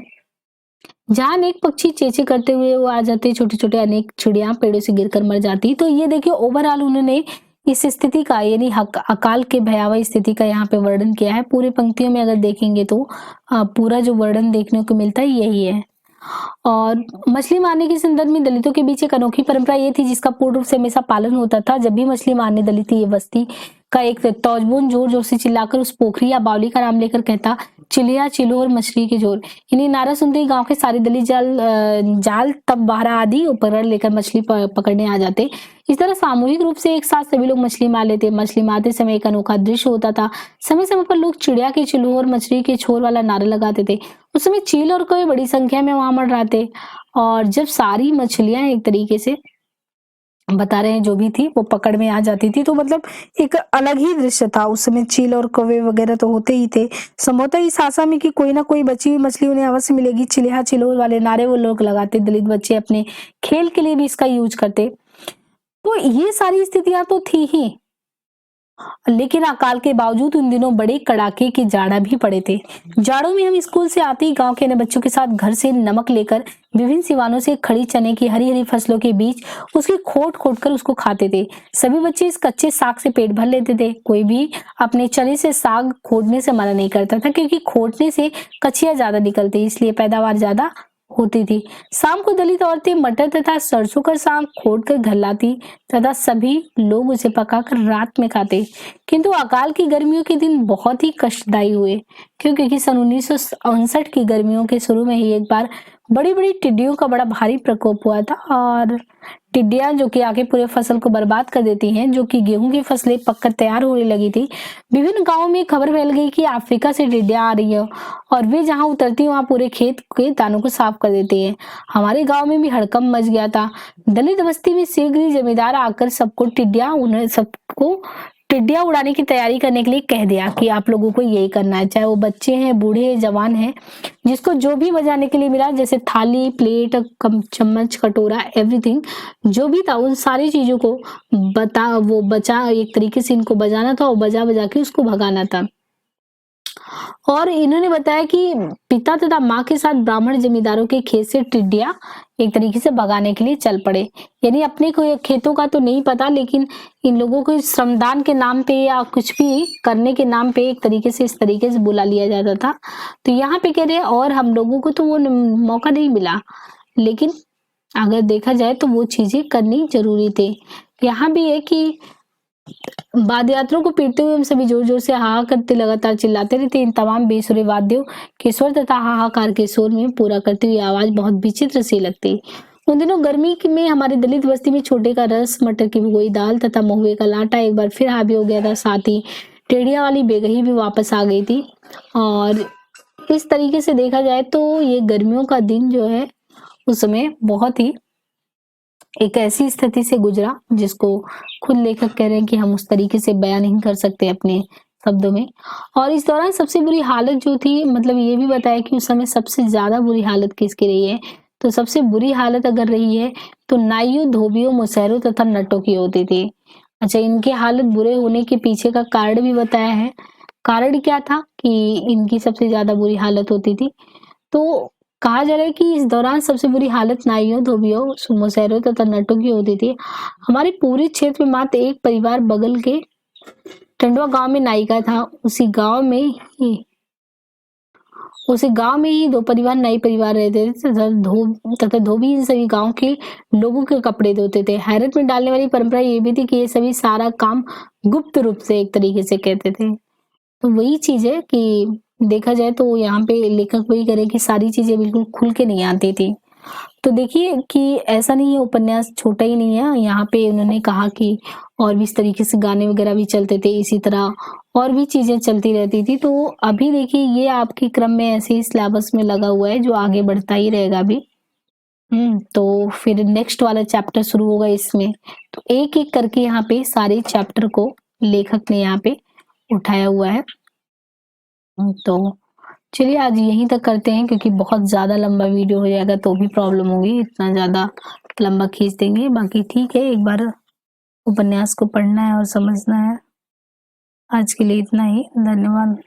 जहाँ अनेक पक्षी चेंचे करते हुए वो आ जाते, छोटे-छोटे अनेक चिड़िया पेड़ों से गिरकर मर जाती। तो ये देखिए ओवरऑल उन्होंने इस स्थिति का यानी अकाल के भयावह स्थिति का यहाँ पे वर्णन किया है। पूरी पंक्तियों में अगर देखेंगे तो पूरा जो वर्णन देखने को मिलता है यही है। और मछली मारने के संदर्भ में दलितों के बीच एक अनोखी परंपरा ये थी जिसका पूर्ण रूप से हमेशा पालन होता था। जब भी मछली मारने दलित ये बस्ती का एक तौजबून जोर जोर से चिल्लाकर उस पोखरी या बावली का नाम लेकर कहता, चिलिया चिल्लो और मछली के जोर। इन्हें नारा सुनते ही गांव के सारे दलित जाल तब बारह आदि उपकरण लेकर मछली पकड़ने आ जाते। इस तरह सामूहिक रूप से एक साथ सभी लोग मछली मार लेते। मछली मारते समय एक अनोखा दृश्य होता था। समय समय पर लोग चिड़िया के चिल्लो और मछली के छोर वाला नारा लगाते थे। उस समय चील और कौवे बड़ी संख्या में वहां मर रहे थे, और जब सारी मछलियां एक तरीके से बता रहे हैं जो भी थी वो पकड़ में आ जाती थी, तो मतलब एक अलग ही दृश्य था। उस समय चील और कौवे वगैरह तो होते ही थे। संभवतः इस आशा में कि कोई ना कोई बची हुई मछली उन्हें अवश्य मिलेगी, चिलिया चिलोर वाले नारे वो लोग लगाते। दलित बच्चे अपने खेल के लिए भी इसका यूज करते। तो ये सारी स्थितियां तो थी ही, लेकिन अकाल के बावजूद उन दिनों बड़े कड़ाके की जाड़ा भी पड़े थे। जाड़ों में हम स्कूल से आते ही गांव के अन्य बच्चों के साथ घर से नमक लेकर विभिन्न सिवानों से खड़ी चने की हरी हरी फसलों के बीच उसकी खोट खोट कर उसको खाते थे। सभी बच्चे इस कच्चे साग से पेट भर लेते थे। कोई भी अपने चने से साग खोदने से मना नहीं करता था, क्योंकि खोदने से कचिया ज्यादा निकलती, इसलिए पैदावार ज्यादा होती थी। शाम को दलित औरतें मटर तथा सरसों का साग खोद कर घर लाती तथा सभी लोग उसे पकाकर रात में खाते। किंतु अकाल की गर्मियों के दिन बहुत ही कष्टदायी हुए, क्योंकि सन 1959 की गर्मियों के शुरू में ही एक बार बड़ी बड़ी टिड्डियों का बड़ा भारी प्रकोप हुआ था। और टिड्डियां जो कि आगे पूरे फसल को बर्बाद कर देती हैं, जो कि गेहूं की फसलें पककर तैयार होने लगी थी। विभिन्न गांवों में खबर फैल गई कि अफ्रीका से टिड्डियां आ रही है, और वे जहां उतरती वहां पूरे खेत के दानों को साफ कर देती है। हमारे गांव में भी हड़कंप मच गया था। दलित बस्ती में शीघ्र ही जमींदार आकर सबको टिड्डियां उड़ाने की तैयारी करने के लिए कह दिया कि आप लोगों को यही करना है, चाहे वो बच्चे हैं, बूढ़े हैं, जवान हैं, जिसको जो भी बजाने के लिए मिला, जैसे थाली, प्लेट, चम्मच, कटोरा, एवरीथिंग जो भी था, उन सारी चीजों को बचा एक तरीके से इनको बजाना था और बजा बजा के उसको भगाना था। और इन्होंने बताया कि पिता तथा माँ के साथ ब्राह्मण जमींदारों के खेत से टिड्डियां एक तरीके से भगाने के लिए चल पड़े। यानी अपने को खेतों का तो नहीं पता, लेकिन इन लोगों को श्रमदान के नाम पे या कुछ भी करने के नाम पे एक तरीके से इस तरीके से बुला लिया जाता था। तो यहाँ पे कह रहे हैं, और हम लोगों को तो वो मौका नहीं मिला, लेकिन अगर देखा जाए तो वो चीजें करनी जरूरी थी। यहाँ भी है कि वाद्य यंत्रों को पीटते हुए हम सभी जोर जोर से हाहा करते लगातार चिल्लाते रहते। इन तमाम बेसुरे वाद्यों के स्वर तथा हाहाकार के शोर में पूरा करती हुई आवाज बहुत विचित्र सी लगती। उन दिनों गर्मी में हमारी दलित बस्ती में छोटे का रस, मटर की भिगोई दाल तथा महुए का लाटा एक बार फिर हावी हो गया था। साथ ही टेढ़िया वाली बेगही भी वापस आ गई थी। और इस तरीके से देखा जाए तो ये गर्मियों का दिन जो है उस समय बहुत ही एक ऐसी स्थिति से गुजरा जिसको खुद लेखक कह रहे हैं कि हम उस तरीके से बयान नहीं कर सकते अपने शब्दों में। और इस दौरान सबसे बुरी हालत जो थी, मतलब ये भी बताया कि उस समय सबसे ज्यादा बुरी हालत किसकी रही है। तो सबसे बुरी हालत अगर रही है तो नाइयों, धोबियों, मुसहरों तथा नटों की होती थी। अच्छा, इनके हालत बुरे होने के पीछे का कारण भी बताया है। कारण क्या था कि इनकी सबसे ज्यादा बुरी हालत होती थी। तो कहा जा रहा है कि इस दौरान सबसे बुरी हालत नाइयों, धोबियों, मुसहरों तथा नटों की होती थी। हमारे पूरे क्षेत्र में मात्र एक परिवार बगल के टंडवा गाँव में नायिका था, उसी गाँव में ही 2 परिवार नाई परिवार रहते थे तथा धोबी इन सभी गाँव के लोगों के कपड़े धोते थे। हैरत में डालने वाली परंपरा ये भी थी कि ये सभी सारा काम गुप्त रूप से एक तरीके से कहते थे। तो वही चीज़ है कि देखा जाए तो यहाँ पे लेखक वही कह रहे हैं कि सारी चीज़ें बिल्कुल खुल के नहीं आती थी। तो देखिए कि ऐसा नहीं है, उपन्यास छोटा ही नहीं है, यहाँ पे उन्होंने कहा कि और भी इस तरीके से गाने वगैरह भी चलते थे, इसी तरह और भी चीज़ें चलती रहती थी। तो अभी देखिए ये आपके क्रम में ऐसे ही सिलेबस में लगा हुआ है जो आगे बढ़ता ही रहेगा अभी। तो फिर नेक्स्ट वाला चैप्टर शुरू होगा इसमें। तो एक-एक करके यहाँ पे सारे चैप्टर को लेखक ने यहाँ पे उठाया हुआ है। तो चलिए आज यहीं तक करते हैं क्योंकि बहुत ज़्यादा लंबा वीडियो हो जाएगा तो भी प्रॉब्लम होगी, इतना ज़्यादा लंबा खींच देंगे। बाकी ठीक है, एक बार उपन्यास को पढ़ना है और समझना है। आज के लिए इतना ही, धन्यवाद।